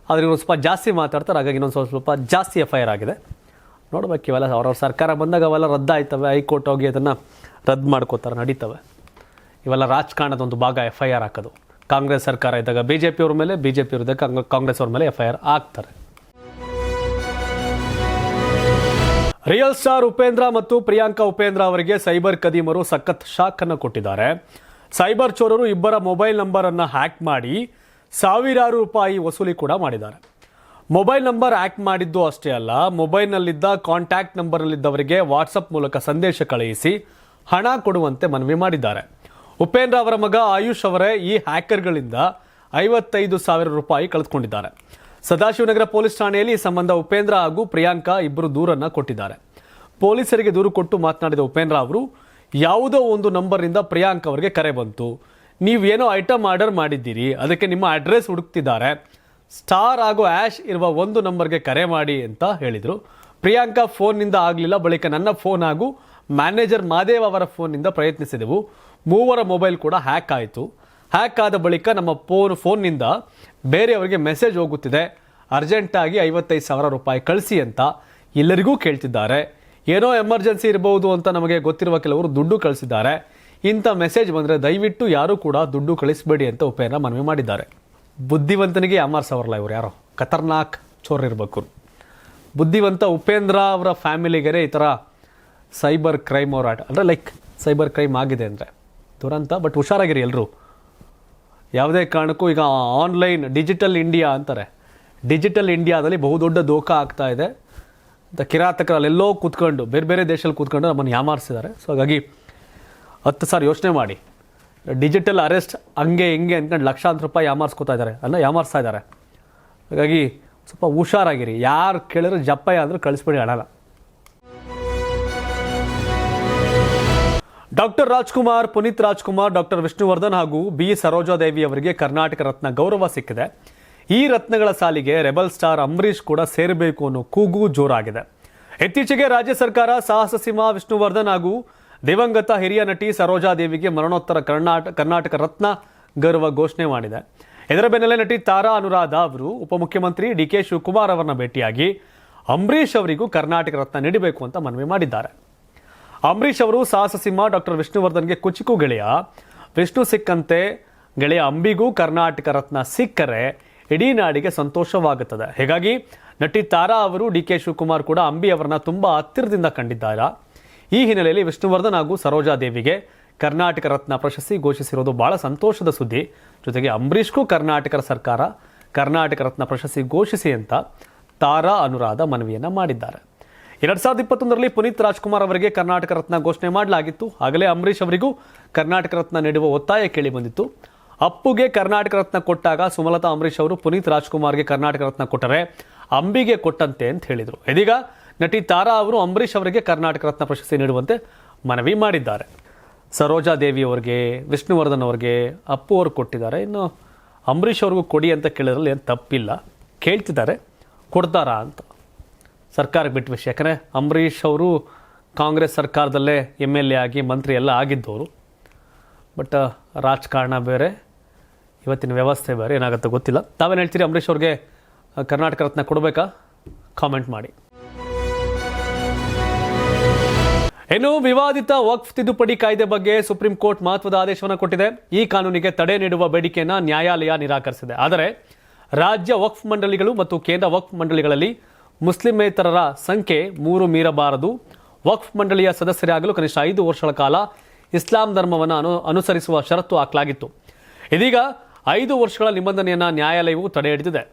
ಆದರೆ ಇವರು ಸ್ವಲ್ಪ ಜಾಸ್ತಿ ಮಾತಾಡ್ತಾರೆ, ಹಾಗಾಗಿ ಇನ್ನೊಂದು ಸ್ವಲ್ಪ ಜಾಸ್ತಿ FIR ಆಗಿದೆ. ನೋಡ್ಬೇಕು, ಇವೆಲ್ಲ ಅವ್ರವ್ರ ಸರ್ಕಾರ ಬಂದಾಗ ಅವೆಲ್ಲ ರದ್ದಾಯ್ತವೆ. ಹೈಕೋರ್ಟ್ ಹೋಗಿ ಅದನ್ನು ರದ್ದು ಮಾಡ್ಕೋತಾರೆ, ನಡೀತವೆ. ಇವೆಲ್ಲ ರಾಜಕಾರಣದ ಒಂದು ಭಾಗ FIR ಹಾಕೋದು. ಕಾಂಗ್ರೆಸ್ ಸರ್ಕಾರ ಇದ್ದಾಗ BJP ಅವ್ರ ಮೇಲೆ, BJP ಇದ್ದಾಗ ಕಾಂಗ್ರೆಸ್ ಅವ್ರ ಮೇಲೆ FIR ಹಾಕ್ತಾರೆ. ರಿಯಲ್ ಸ್ಟಾರ್ ಉಪೇಂದ್ರ ಮತ್ತು ಪ್ರಿಯಾಂಕಾ ಉಪೇಂದ್ರ ಅವರಿಗೆ ಸೈಬರ್ ಕದೀಮರು ಸಖತ್ ಶಾಕ್ ಅನ್ನು ಕೊಟ್ಟಿದ್ದಾರೆ. ಸೈಬರ್ ಚೋರರು ಇಬ್ಬರ ಮೊಬೈಲ್ ನಂಬರ್ ಅನ್ನು ಹ್ಯಾಕ್ ಮಾಡಿ ಸಾವಿರಾರು ರೂಪಾಯಿ ವಸೂಲಿ ಕೂಡ ಮಾಡಿದ್ದಾರೆ. ಮೊಬೈಲ್ ನಂಬರ್ ಹ್ಯಾಕ್ ಮಾಡಿದ್ದು ಅಷ್ಟೇ ಅಲ್ಲ, ಮೊಬೈಲ್ನಲ್ಲಿದ್ದ ಕಾಂಟ್ಯಾಕ್ಟ್ ನಂಬರ್ನಲ್ಲಿದ್ದವರಿಗೆ ವಾಟ್ಸಪ್ ಮೂಲಕ ಸಂದೇಶ ಕಳುಹಿಸಿ ಹಣ ಕೊಡುವಂತೆ ಮನವಿ ಮಾಡಿದ್ದಾರೆ. ಉಪೇಂದ್ರ ಅವರ ಮಗ ಆಯುಷ್ ಅವರೇ ಈ ಹ್ಯಾಕರ್ಗಳಿಂದ 55,000 ರೂಪಾಯಿ ಕಳೆದುಕೊಂಡಿದ್ದಾರೆ. ಸದಾಶಿವನಗರ ಪೊಲೀಸ್ ಠಾಣೆಯಲ್ಲಿ ಈ ಸಂಬಂಧ ಉಪೇಂದ್ರ ಹಾಗೂ ಪ್ರಿಯಾಂಕಾ ಇಬ್ಬರು ದೂರನ್ನು ಕೊಟ್ಟಿದ್ದಾರೆ. ಪೊಲೀಸರಿಗೆ ದೂರು ಕೊಟ್ಟು ಮಾತನಾಡಿದ ಉಪೇಂದ್ರ ಅವರು, ಯಾವುದೋ ಒಂದು ನಂಬರ್ನಿಂದ ಪ್ರಿಯಾಂಕಾ ಅವರಿಗೆ ಕರೆ ಬಂತು, ನೀವೇನೋ ಐಟಮ್ ಆರ್ಡರ್ ಮಾಡಿದ್ದೀರಿ, ಅದಕ್ಕೆ ನಿಮ್ಮ ಅಡ್ರೆಸ್ ಹುಡುಕ್ತಿದ್ದಾರೆ, ಸ್ಟಾರ್ ಹಾಗೂ ಆ್ಯಶ್ ಇರುವ ಒಂದು ನಂಬರ್ಗೆ ಕರೆ ಮಾಡಿ ಅಂತ ಹೇಳಿದರು. ಪ್ರಿಯಾಂಕಾ ಫೋನ್ನಿಂದ ಆಗಲಿಲ್ಲ. ಬಳಿಕ ನನ್ನ ಫೋನ್ ಹಾಗೂ ಮ್ಯಾನೇಜರ್ ಮಾದೇವ್ ಅವರ ಫೋನ್ನಿಂದ ಪ್ರಯತ್ನಿಸಿದೆವು. ಮೂವರ ಮೊಬೈಲ್ ಕೂಡ ಹ್ಯಾಕ್ ಆಯಿತು. ಹ್ಯಾಕ್ ಆದ ಬಳಿಕ ನಮ್ಮ ಫೋನ್ನಿಂದ ಬೇರೆಯವರಿಗೆ ಮೆಸೇಜ್ ಹೋಗುತ್ತಿದೆ, ಅರ್ಜೆಂಟಾಗಿ 55,000 ರೂಪಾಯಿ ಕಳಿಸಿ ಅಂತ ಎಲ್ಲರಿಗೂ ಕೇಳ್ತಿದ್ದಾರೆ. ಏನೋ ಎಮರ್ಜೆನ್ಸಿ ಇರಬಹುದು ಅಂತ ನಮಗೆ ಗೊತ್ತಿರುವ ಕೆಲವರು ದುಡ್ಡು ಕಳಿಸಿದ್ದಾರೆ. ಇಂಥ ಮೆಸೇಜ್ ಬಂದರೆ ದಯವಿಟ್ಟು ಯಾರೂ ಕೂಡ ದುಡ್ಡು ಕಳಿಸಬೇಡಿ ಅಂತ ಉಪೇಂದ್ರ ಮನವಿ ಮಾಡಿದ್ದಾರೆ. ಬುದ್ಧಿವಂತನಿಗೆ ಯಾಮಾರ್ಸವರಲ್ಲ ಇವರು, ಯಾರೋ ಖತರ್ನಾಕ್ ಚೋರ್ ಇರಬೇಕು. ಬುದ್ಧಿವಂತ ಉಪೇಂದ್ರ ಅವರ ಫ್ಯಾಮಿಲಿಗೆ ಈ ಥರ ಸೈಬರ್ ಕ್ರೈಮ್ ಅವರ ಅಂದರೆ ಲೈಕ್ ಸೈಬರ್ ಕ್ರೈಮ್ ಆಗಿದೆ ಅಂದರೆ ದುರಂತ. ಬಟ್ ಹುಷಾರಾಗಿರಿ ಎಲ್ಲರೂ. ಯಾವುದೇ ಕಾರಣಕ್ಕೂ ಈಗ ಆನ್ಲೈನ್ ಡಿಜಿಟಲ್ ಇಂಡಿಯಾ ಅಂತಾರೆ, ಡಿಜಿಟಲ್ ಇಂಡಿಯಾದಲ್ಲಿ ಬಹುದೊಡ್ಡ ದೋಖಾ ಆಗ್ತಾ ಇದೆ. ಕಿರಾತಕರು ಅಲ್ಲೆಲ್ಲೋ ಕೂತ್ಕೊಂಡು ಬೇರೆ ಬೇರೆ ದೇಶದಲ್ಲಿ ಕೂತ್ಕೊಂಡು ನಮ್ಮನ್ನು ಯಾಮಾರಿಸಿದ್ದಾರೆ. ಸೊ ಹಾಗಾಗಿ 10 ಸಾರಿ ಯೋಚನೆ ಮಾಡಿ. ಡಿಜಿಟಲ್ ಅರೆಸ್ಟ್ ಹಂಗೆ ಹಿಂಗೆ ಅಂದ್ಕೊಂಡು ಲಕ್ಷಾಂತರ ರೂಪಾಯಿ ಯಾಮಾರಿಸ್ತಾ ಇದ್ದಾರೆ. ಹಾಗಾಗಿ ಸ್ವಲ್ಪ ಹುಷಾರಾಗಿರಿ. ಯಾರು ಕೇಳಿದ್ರೆ ಜಪ್ಪಯ್ಯ ಅಂದ್ರೆ ಕಳಿಸ್ಬೇಡಿ ಹಣನ. ಡಾಕ್ಟರ್ ರಾಜ್ಕುಮಾರ್, ಪುನೀತ್ ರಾಜ್ಕುಮಾರ್, ಡಾಕ್ಟರ್ ವಿಷ್ಣುವರ್ಧನ್ ಹಾಗೂ ಬಿ ಸರೋಜಾದೇವಿ ಅವರಿಗೆ ಕರ್ನಾಟಕ ರತ್ನ ಗೌರವ ಸಿಕ್ಕಿದೆ. ಈ ರತ್ನಗಳ ಸಾಲಿಗೆ ರೆಬಲ್ ಸ್ಟಾರ್ ಅಂಬರೀಷ್ ಕೂಡ ಸೇರಬೇಕು ಅನ್ನೋ ಕೂಗು ಜೋರಾಗಿದೆ. ಇತ್ತೀಚೆಗೆ ರಾಜ್ಯ ಸರ್ಕಾರ ಸಾಹಸ ಸಿಂಹ ವಿಷ್ಣುವರ್ಧನ್ ಹಾಗೂ ದಿವಂಗತ ಹಿರಿಯ ನಟಿ ಸರೋಜಾದೇವಿಗೆ ಮರಣೋತ್ತರ ಕರ್ನಾಟಕ ರತ್ನ ಗೌರವ ಘೋಷಣೆ ಮಾಡಿದೆ. ಇದರ ಬೆನ್ನಲ್ಲೇ ನಟಿ ತಾರಾ ಅನುರಾಧ ಅವರು ಉಪಮುಖ್ಯಮಂತ್ರಿ ಡಿ ಕೆ ಶಿವಕುಮಾರ್ ಅವರನ್ನ ಭೇಟಿಯಾಗಿ ಅಂಬರೀಷ್ ಅವರಿಗೂ ಕರ್ನಾಟಕ ರತ್ನ ನೀಡಬೇಕು ಅಂತ ಮನವಿ ಮಾಡಿದ್ದಾರೆ. ಅಂಬರೀಷ್ ಅವರು ಸಾಹಸ ಸಿಂಹ ಡಾಕ್ಟರ್ ವಿಷ್ಣುವರ್ಧನ್ಗೆ ಕುಚಿಕು ಗೆಳೆಯ, ವಿಷ್ಣು ಸಿಕ್ಕಂತೆ ಗೆಳೆಯ ಅಂಬಿಗೂ ಕರ್ನಾಟಕ ರತ್ನ ಸಿಕ್ಕರೆ ಇಡೀ ನಾಡಿಗೆ ಸಂತೋಷವಾಗುತ್ತದೆ. ಹೀಗಾಗಿ ನಟಿ ತಾರಾ ಅವರು ಡಿ ಕೆ ಶಿವಕುಮಾರ್ ಕೂಡ ಅಂಬಿ ಅವರನ್ನ ತುಂಬಾ ಹತ್ತಿರದಿಂದ ಕಂಡಿದ್ದಾರೆ. ಈ ಹಿನ್ನೆಲೆಯಲ್ಲಿ ವಿಷ್ಣುವರ್ಧನ್ ಹಾಗೂ ಸರೋಜಾದೇವಿಗೆ ಕರ್ನಾಟಕ ರತ್ನ ಪ್ರಶಸ್ತಿ ಘೋಷಿಸಿರೋದು ಬಹಳ ಸಂತೋಷದ ಸುದ್ದಿ. ಜೊತೆಗೆ ಅಂಬರೀಷ್ಗೂ ಕರ್ನಾಟಕ ಸರ್ಕಾರ ಕರ್ನಾಟಕ ರತ್ನ ಪ್ರಶಸ್ತಿ ಘೋಷಿಸಿ ಅಂತ ತಾರಾ ಅನುರಾಧ ಮನವಿಯನ್ನ ಮಾಡಿದ್ದಾರೆ. 2021ರಲ್ಲಿ ಪುನೀತ್ ರಾಜ್ಕುಮಾರ್ ಅವರಿಗೆ ಕರ್ನಾಟಕ ರತ್ನ ಘೋಷಣೆ ಮಾಡಲಾಗಿತ್ತು. ಆಗಲೇ ಅಂಬರೀಷ್ ಅವರಿಗೂ ಕರ್ನಾಟಕ ರತ್ನ ನೀಡುವ ಒತ್ತಾಯ ಕೇಳಿ ಬಂದಿತ್ತು. ಅಪ್ಪುಗೆ ಕರ್ನಾಟಕ ರತ್ನ ಕೊಟ್ಟಾಗ ಸುಮಲತಾ ಅಂಬರೀಷ್ ಅವರು ಪುನೀತ್ ರಾಜ್ಕುಮಾರ್ಗೆ ಕರ್ನಾಟಕ ರತ್ನ ಕೊಟ್ಟರೆ ಅಂಬಿಗೆ ಕೊಟ್ಟಂತೆ ಅಂತ ಹೇಳಿದರು. ಇದೀಗ ನಟಿ ತಾರಾ ಅವರು ಅಂಬರೀಷ್ ಅವರಿಗೆ ಕರ್ನಾಟಕ ರತ್ನ ಪ್ರಶಸ್ತಿ ನೀಡುವಂತೆ ಮನವಿ ಮಾಡಿದ್ದಾರೆ. ಸರೋಜಾದೇವಿ ಅವರಿಗೆ, ವಿಷ್ಣುವರ್ಧನ್ ಅವರಿಗೆ ಅಪ್ಪು ಅವರು ಕೊಟ್ಟಿದ್ದಾರೆ. ಇನ್ನು ಅಂಬರೀಷ್ ಅವ್ರಿಗೂ ಕೊಡಿ ಅಂತ ಕೇಳಿದ್ರಲ್ಲಿ ಏನು ತಪ್ಪಿಲ್ಲ. ಕೇಳ್ತಿದ್ದಾರೆ, ಕೊಡ್ತಾರಾ ಅಂತ ಸರ್ಕಾರಕ್ಕೆ ಬಿಟ್ಟ ವಿಷಯ. ಯಾಕಂದರೆ ಅಂಬರೀಷ್ ಅವರು ಕಾಂಗ್ರೆಸ್ ಸರ್ಕಾರದಲ್ಲೇ MLA ಆಗಿ ಮಂತ್ರಿ ಎಲ್ಲ ಆಗಿದ್ದವರು. ಬಟ್ ರಾಜಕಾರಣ ಬೇರೆ, ಇವತ್ತಿನ ವ್ಯವಸ್ಥೆ ಬೇರೆ, ಏನಾಗುತ್ತೆ ಗೊತ್ತಿಲ್ಲ. ತಾವೇನು ಹೇಳ್ತೀರಿ? ಅಂಬರೀಷ್ ಅವ್ರಿಗೆ ಕರ್ನಾಟಕ ರತ್ನ ಕೊಡಬೇಕಾ? ಕಾಮೆಂಟ್ ಮಾಡಿ. ಇನ್ನು ವಿವಾದಿತ ವಕ್ಫ್ ತಿದ್ದುಪಡಿ ಕಾಯ್ದೆ ಬಗ್ಗೆ ಸುಪ್ರೀಂ ಕೋರ್ಟ್ ಮಹತ್ವದ ಆದೇಶವನ್ನು ಕೊಟ್ಟಿದೆ. ಈ ಕಾನೂನಿಗೆ ತಡೆ ನೀಡುವ ಬೇಡಿಕೆಯನ್ನು ನ್ಯಾಯಾಲಯ ನಿರಾಕರಿಸಿದೆ. ಆದರೆ ರಾಜ್ಯ ವಕ್ಫ್ ಮಂಡಳಿಗಳು ಮತ್ತು ಕೇಂದ್ರ ವಕ್ಫ್ ಮಂಡಳಿಗಳಲ್ಲಿ ಮುಸ್ಲಿಮೇತರರ ಸಂಖ್ಯೆ 3 ಮೀರಬಾರದು. ವಕ್ಫ್ ಮಂಡಳಿಯ ಸದಸ್ಯರಾಗಲು ಕನಿಷ್ಠ 5 ವರ್ಷಗಳ ಕಾಲ ಇಸ್ಲಾಂ ಧರ್ಮವನ್ನು ಅನುಸರಿಸುವ ಷರತ್ತು ಹಾಕಲಾಗಿತ್ತು. ಇದೀಗ 5 ವರ್ಷಗಳ ನಿಬಂಧನೆಯನ್ನು ನ್ಯಾಯಾಲಯವು ತಡೆ ಹಿಡಿದಿದೆ.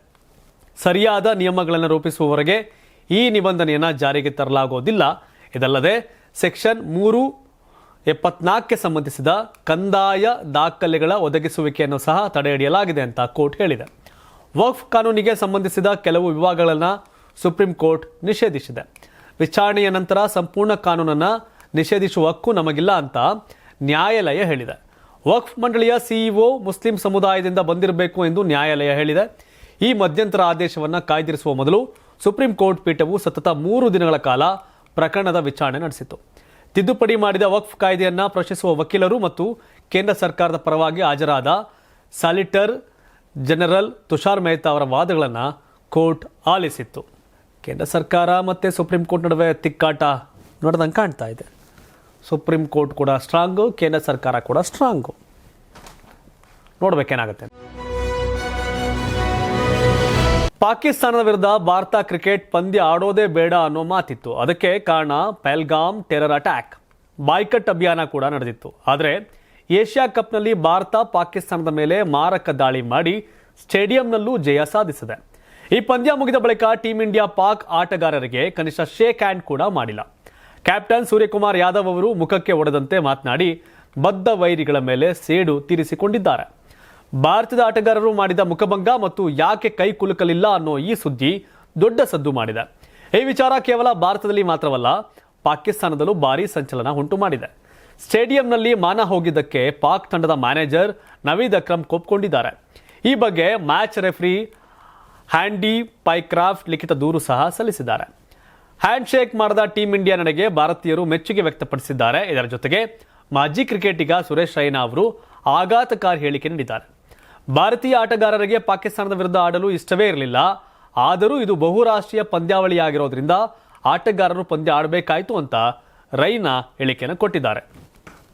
ಸರಿಯಾದ ನಿಯಮಗಳನ್ನು ರೂಪಿಸುವವರೆಗೆ ಈ ನಿಬಂಧನೆಯನ್ನು ಜಾರಿಗೆ ತರಲಾಗುವುದಿಲ್ಲ. ಇದಲ್ಲದೆ ಸೆಕ್ಷನ್ 374ಕ್ಕೆ ಸಂಬಂಧಿಸಿದ ಕಂದಾಯ ದಾಖಲೆಗಳ ಒದಗಿಸುವಿಕೆಯನ್ನು ಸಹ ತಡೆ ಹಿಡಿಯಲಾಗಿದೆ ಅಂತ ಕೋರ್ಟ್ ಹೇಳಿದೆ. ವಕ್ಫ್ ಕಾನೂನಿಗೆ ಸಂಬಂಧಿಸಿದ ಕೆಲವು ವಿಭಾಗಗಳನ್ನು ಸುಪ್ರೀಂ ಕೋರ್ಟ್ ನಿಷೇಧಿಸಿದೆ. ವಿಚಾರಣೆಯ ನಂತರ ಸಂಪೂರ್ಣ ಕಾನೂನನ್ನು ನಿಷೇಧಿಸುವ ಹಕ್ಕು ನಮಗಿಲ್ಲ ಅಂತ ನ್ಯಾಯಾಲಯ ಹೇಳಿದೆ. ವಕ್ಫ್ ಮಂಡಳಿಯ ಸಿಇಒ ಮುಸ್ಲಿಂ ಸಮುದಾಯದಿಂದ ಬಂದಿರಬೇಕು ಎಂದು ನ್ಯಾಯಾಲಯ ಹೇಳಿದೆ. ಈ ಮಧ್ಯಂತರ ಆದೇಶವನ್ನು ಕಾಯ್ದಿರಿಸುವ ಮೊದಲು ಸುಪ್ರೀಂ ಕೋರ್ಟ್ ಪೀಠವು ಸತತ 3 ದಿನಗಳ ಕಾಲ ಪ್ರಕರಣದ ವಿಚಾರಣೆ ನಡೆಸಿತು. ತಿದ್ದುಪಡಿ ಮಾಡಿದ ವಕ್ಫ್ ಕಾಯ್ದೆಯನ್ನು ಪ್ರಶ್ನಿಸುವ ವಕೀಲರು ಮತ್ತು ಕೇಂದ್ರ ಸರ್ಕಾರದ ಪರವಾಗಿ ಹಾಜರಾದ ಸಾಲಿಟರ್ ಜನರಲ್ ತುಷಾರ್ ಮೆಹ್ತಾ ಅವರ ವಾದಗಳನ್ನು ಕೋರ್ಟ್ ಆಲಿಸಿತ್ತು. ಕೇಂದ್ರ ಸರ್ಕಾರ ಮತ್ತು ಸುಪ್ರೀಂ ಕೋರ್ಟ್ ನಡುವೆ ತಿಕ್ಕಾಟ ನೋಡ್ದಂಗೆ ಕಾಣ್ತಾ ಇದೆ. ಸುಪ್ರೀಂ ಕೋರ್ಟ್ ಕೂಡ ಸ್ಟ್ರಾಂಗು, ಕೇಂದ್ರ ಸರ್ಕಾರ ಕೂಡ ಸ್ಟ್ರಾಂಗು. ನೋಡ್ಬೇಕೇನಾಗುತ್ತೆ. ಪಾಕಿಸ್ತಾನದ ವಿರುದ್ಧ ಭಾರತ ಕ್ರಿಕೆಟ್ ಪಂದ್ಯ ಆಡೋದೇ ಬೇಡ ಅನ್ನೋ ಮಾತಿತ್ತು. ಅದಕ್ಕೆ ಕಾರಣ ಪಹಲ್ಗಾಮ್ ಟೆರರ್ ಅಟ್ಯಾಕ್, ಬಾಯ್ಕಟ್ ಅಭಿಯಾನ ಕೂಡ ನಡೆದಿತ್ತು. ಆದರೆ ಏಷ್ಯಾ ಕಪ್ನಲ್ಲಿ ಭಾರತ ಪಾಕಿಸ್ತಾನದ ಮೇಲೆ ಮಾರಕ ದಾಳಿ ಮಾಡಿ ಸ್ಟೇಡಿಯಂನಲ್ಲೂ ಜಯ ಸಾಧಿಸಿದೆ. ಈ ಪಂದ್ಯ ಮುಗಿದ ಬಳಿಕ ಟೀಂ ಇಂಡಿಯಾ ಪಾಕ್ ಆಟಗಾರರಿಗೆ ಕನಿಷ್ಠ ಶೇಕ್ ಹ್ಯಾಂಡ್ ಕೂಡ ಮಾಡಿಲ್ಲ. ಕ್ಯಾಪ್ಟನ್ ಸೂರ್ಯಕುಮಾರ್ ಯಾದವ್ ಅವರು ಮುಖಕ್ಕೆ ಹೊಡೆದಂತೆ ಮಾತನಾಡಿ ಬದ್ಧ ವೈರಿಗಳ ಮೇಲೆ ಸೇಡು ತೀರಿಸಿಕೊಂಡಿದ್ದಾರೆ. ಭಾರತದ ಆಟಗಾರರು ಮಾಡಿದ ಮುಖಭಂಗ ಮತ್ತು ಯಾಕೆ ಕೈ ಕುಲುಕಲಿಲ್ಲ ಅನ್ನೋ ಈ ಸುದ್ದಿ ದೊಡ್ಡ ಸದ್ದು ಮಾಡಿದೆ. ಈ ವಿಚಾರ ಕೇವಲ ಭಾರತದಲ್ಲಿ ಮಾತ್ರವಲ್ಲ, ಪಾಕಿಸ್ತಾನದಲ್ಲೂ ಭಾರೀ ಸಂಚಲನ ಉಂಟು ಮಾಡಿದೆ. ಸ್ಟೇಡಿಯಂನಲ್ಲಿ ಮಾನ ಹೋಗಿದ್ದಕ್ಕೆ ಪಾಕ್ ತಂಡದ ಮ್ಯಾನೇಜರ್ ನವೀದ್ ಅಕ್ರಮ್ ಕೋಪ್ಕೊಂಡಿದ್ದಾರೆ. ಈ ಬಗ್ಗೆ ಮ್ಯಾಚ್ ರೆಫ್ರಿ ಹ್ಯಾಂಡಿ ಪೈಕ್ರಾಫ್ಟ್ ಲಿಖಿತ ದೂರು ಸಹ ಸಲ್ಲಿಸಿದ್ದಾರೆ. ಹ್ಯಾಂಡ್ ಶೇಕ್ ಮಾಡದ ಟೀಂ ಇಂಡಿಯಾ ನಡೆಗೆ ಭಾರತೀಯರು ಮೆಚ್ಚುಗೆ ವ್ಯಕ್ತಪಡಿಸಿದ್ದಾರೆ. ಇದರ ಜೊತೆಗೆ ಮಾಜಿ ಕ್ರಿಕೆಟಿಗ ಸುರೇಶ್ ರೈನಾ ಅವರು ಆಘಾತಕಾರಿ ಹೇಳಿಕೆ ನೀಡಿದ್ದಾರೆ. ಭಾರತೀಯ ಆಟಗಾರರಿಗೆ ಪಾಕಿಸ್ತಾನದ ವಿರುದ್ಧ ಆಡಲು ಇಷ್ಟವೇ ಇರಲಿಲ್ಲ, ಆದರೂ ಇದು ಬಹುರಾಷ್ಟ್ರೀಯ ಪಂದ್ಯಾವಳಿಯಾಗಿರೋದ್ರಿಂದ ಆಟಗಾರರು ಪಂದ್ಯ ಆಡಬೇಕಾಯ್ತು ಅಂತ ರೈನಾ ಹೇಳಿಕೆಯನ್ನು ಕೊಟ್ಟಿದ್ದಾರೆ.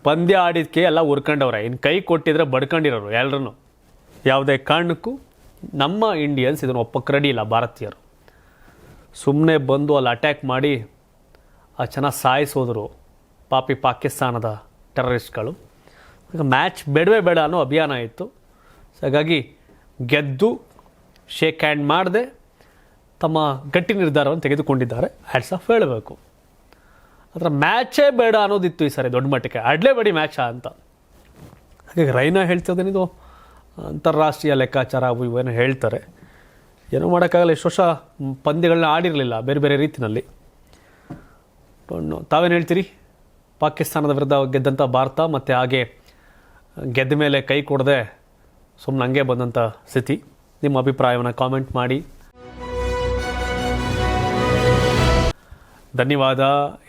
ಪಂದ್ಯ ಆಡಿದಕ್ಕೆ ಎಲ್ಲ ಉರ್ಕೊಂಡವ್ರೆ, ಇನ್ನು ಕೈ ಕೊಟ್ಟಿದ್ರೆ ಬಡ್ಕೊಂಡಿರೋರು ಎಲ್ಲರನ್ನು. ಯಾವುದೇ ಕಾರಣಕ್ಕೂ ನಮ್ಮ ಇಂಡಿಯನ್ಸ್ ಇದನ್ನು ಒಪ್ಪಕ್ಕೆ ರೆಡಿ ಇಲ್ಲ. ಭಾರತೀಯರು ಸುಮ್ಮನೆ ಬಂದು ಅಲ್ಲಿ ಅಟ್ಯಾಕ್ ಮಾಡಿ ಚೆನ್ನಾಗಿ ಸಾಯಿಸೋದ್ರು ಪಾಪಿ ಪಾಕಿಸ್ತಾನದ ಟೆರರಿಸ್ಟ್ಗಳು. ಮ್ಯಾಚ್ ಬೇಡವೇ ಬೇಡ ಅನ್ನೋ ಅಭಿಯಾನ ಇತ್ತು. ಹಾಗಾಗಿ ಗೆದ್ದು ಶೇಕ್ ಹ್ಯಾಂಡ್ ಮಾಡದೆ ತಮ್ಮ ಗಟ್ಟಿ ನಿರ್ಧಾರವನ್ನು ತೆಗೆದುಕೊಂಡಿದ್ದಾರೆ. ಹ್ಯಾಟ್ಸ್ ಆಫ್ ಹೇಳಬೇಕು. ಅದರ ಮ್ಯಾಚೇ ಬೇಡ ಅನ್ನೋದಿತ್ತು ಈ ಸಾರಿ ದೊಡ್ಡ ಮಟ್ಟಕ್ಕೆ, ಆಡಲೇಬೇಡಿ ಮ್ಯಾಚ ಅಂತ. ಹಾಗಾಗಿ ರೈನಾ ಹೇಳ್ತಿದ್ದೇನಿದು ಅಂತಾರಾಷ್ಟ್ರೀಯ ಲೆಕ್ಕಾಚಾರ ಅವು ಇವೇನೋ ಹೇಳ್ತಾರೆ. ಏನೋ ಮಾಡೋಕ್ಕಾಗಲ್ಲ, ಎಷ್ಟು ವರ್ಷ ಪಂದ್ಯಗಳನ್ನ ಆಡಿರಲಿಲ್ಲ ಬೇರೆ ಬೇರೆ ರೀತಿಯಲ್ಲಿ. ತಾವೇನು ಹೇಳ್ತೀರಿ? ಪಾಕಿಸ್ತಾನದ ವಿರುದ್ಧ ಗೆದ್ದಂಥ ಭಾರತ ಮತ್ತು ಹಾಗೆ ಗೆದ್ದ ಮೇಲೆ ಕೈ ಕೊಡದೆ ಸುಮ್ಮನೆ ಹಂಗೆ ಬಂದಂಥ ಸ್ಥಿತಿ, ನಿಮ್ಮ ಅಭಿಪ್ರಾಯವನ್ನು ಕಾಮೆಂಟ್ ಮಾಡಿ. ಧನ್ಯವಾದ.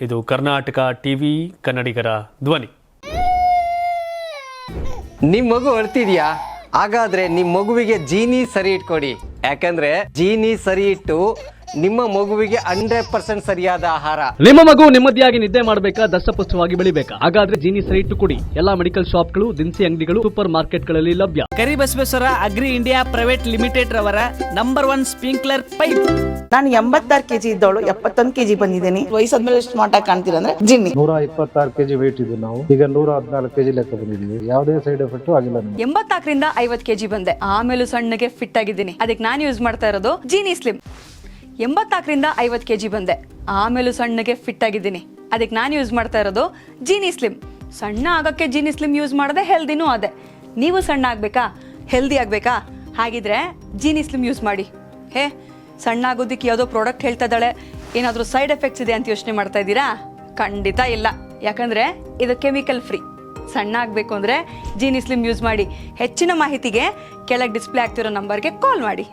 ಇದು ಕರ್ನಾಟಕ ಟಿವಿ, ಕನ್ನಡಿಗರ ಧ್ವನಿ. ನಿಮ್ಮ ಮಗು ಅಳ್ತಿದ್ಯಾ? ಹಾಗಾದ್ರೆ ನಿಮ್ಮ ಮಗುವಿಗೆ ಜೀನಿ ಸರಿ ಇಟ್ಕೊಡಿ. ಯಾಕಂದ್ರೆ ಜೀನಿ ಸರಿ ಇಟ್ಟು ನಿಮ್ಮ ಮಗುವಿಗೆ 100% ಸರಿಯಾದ ಆಹಾರ. ನಿಮ್ಮ ಮಗು ನೆಮ್ಮದಿಯಾಗಿ ನಿದ್ದೆ ಮಾಡಬೇಕಾ, ದಷ್ಟಪುಷ್ಟವಾಗಿ ಬೆಳಿಬೇಕಾ? ಹಾಗಾದ್ರೆ ಜೀನಿ ಸರಿ ಇಟ್ಟು ಕೊಡಿ. ಎಲ್ಲಾ ಮೆಡಿಕಲ್ ಶಾಪ್ಗಳು, ದಿನಸಿ ಅಂಗಡಿಗಳು, ಸೂಪರ್ ಮಾರ್ಕೆಟ್ಗಳಲ್ಲಿ ಲಭ್ಯ. Karibasaveshwara agri India private limited ರವರ ನಂಬರ್ 1 ಸ್ಪ್ರಿಂಕ್ಲರ್ ಪೈಪ್. ನಾನು 86 ಕೆಜಿ ಇದ್ದವಳು 71 ಕೆಜಿ ಬಂದಿದ್ದೀನಿ. ವಯಸ್ಸಾದ್ಮೇಲೆ ಸ್ಮಾರ್ಟ್ ಆಗಿ ಕಾಣ್ತೀರ ಅಂದ್ರೆ ಜಿನ್ನಿ. 126 ಕೆಜಿ ವೇಟ್ ಇದ್ದು ನಾವು ಈಗ 114 ಕೆಜಿ ಲೆಕ್ಕ ಬಂದಿದ್ದೀವಿ. ಯಾವುದೇ ಸೈಡ್ ಎಫೆಕ್ಟ್ ಆಗಿಲ್ಲ. 84ರಿಂದ 50 ಕೆಜಿ ಬಂದೆ, ಆಮೇಲೆ ಸಣ್ಣಗೆ ಫಿಟ್ ಆಗಿದ್ದೀನಿ. ಅದಕ್ಕೆ ನಾನು ಯೂಸ್ ಮಾಡ್ತಾ ಇರೋದು ಜೀನಿ ಸ್ಲಿಮ್. 84ರಿಂದ 50 ಕೆಜಿ ಬಂದೆ, ಆಮೇಲೆ ಸಣ್ಣಗೆ ಫಿಟ್ ಆಗಿದ್ದೀನಿ. ಅದಕ್ಕೆ ನಾನು ಯೂಸ್ ಮಾಡ್ತಾ ಇರೋದು ಜೀನಿ ಸ್ಲಿಮ್. ಸಣ್ಣ ಆಗಕ್ಕೆ ಜೀನಿ ಸ್ಲಿಮ್ ಯೂಸ್ ಮಾಡದೆ ಹೆಲ್ದಿನೂ ಅದೇ. ನೀವು ಸಣ್ಣ ಆಗ್ಬೇಕಾ, ಹೆಲ್ದಿ ಆಗ್ಬೇಕಾ? ಹಾಗಿದ್ರೆ ಜೀನಿ ಸ್ಲಿಮ್ ಯೂಸ್ ಮಾಡಿ. ಸಣ್ಣ ಆಗೋದಕ್ಕೆ ಯಾವುದೋ ಪ್ರಾಡಕ್ಟ್ ಹೇಳ್ತಾ ಇದ್ದಾಳೆ, ಏನಾದರೂ ಸೈಡ್ ಎಫೆಕ್ಟ್ಸ್ ಇದೆ ಅಂತ ಯೋಚನೆ ಮಾಡ್ತಾ ಇದ್ದೀರಾ? ಖಂಡಿತ ಇಲ್ಲ, ಯಾಕಂದ್ರೆ ಇದು ಕೆಮಿಕಲ್ ಫ್ರೀ. ಸಣ್ಣ ಆಗಬೇಕು ಅಂದರೆ ಜೀನಿ ಸ್ಲಿಮ್ ಯೂಸ್ ಮಾಡಿ. ಹೆಚ್ಚಿನ ಮಾಹಿತಿಗೆ ಕೆಳಗೆ ಡಿಸ್ಪ್ಲೇ ಆಗ್ತಿರೋ ನಂಬರ್ಗೆ ಕಾಲ್ ಮಾಡಿ.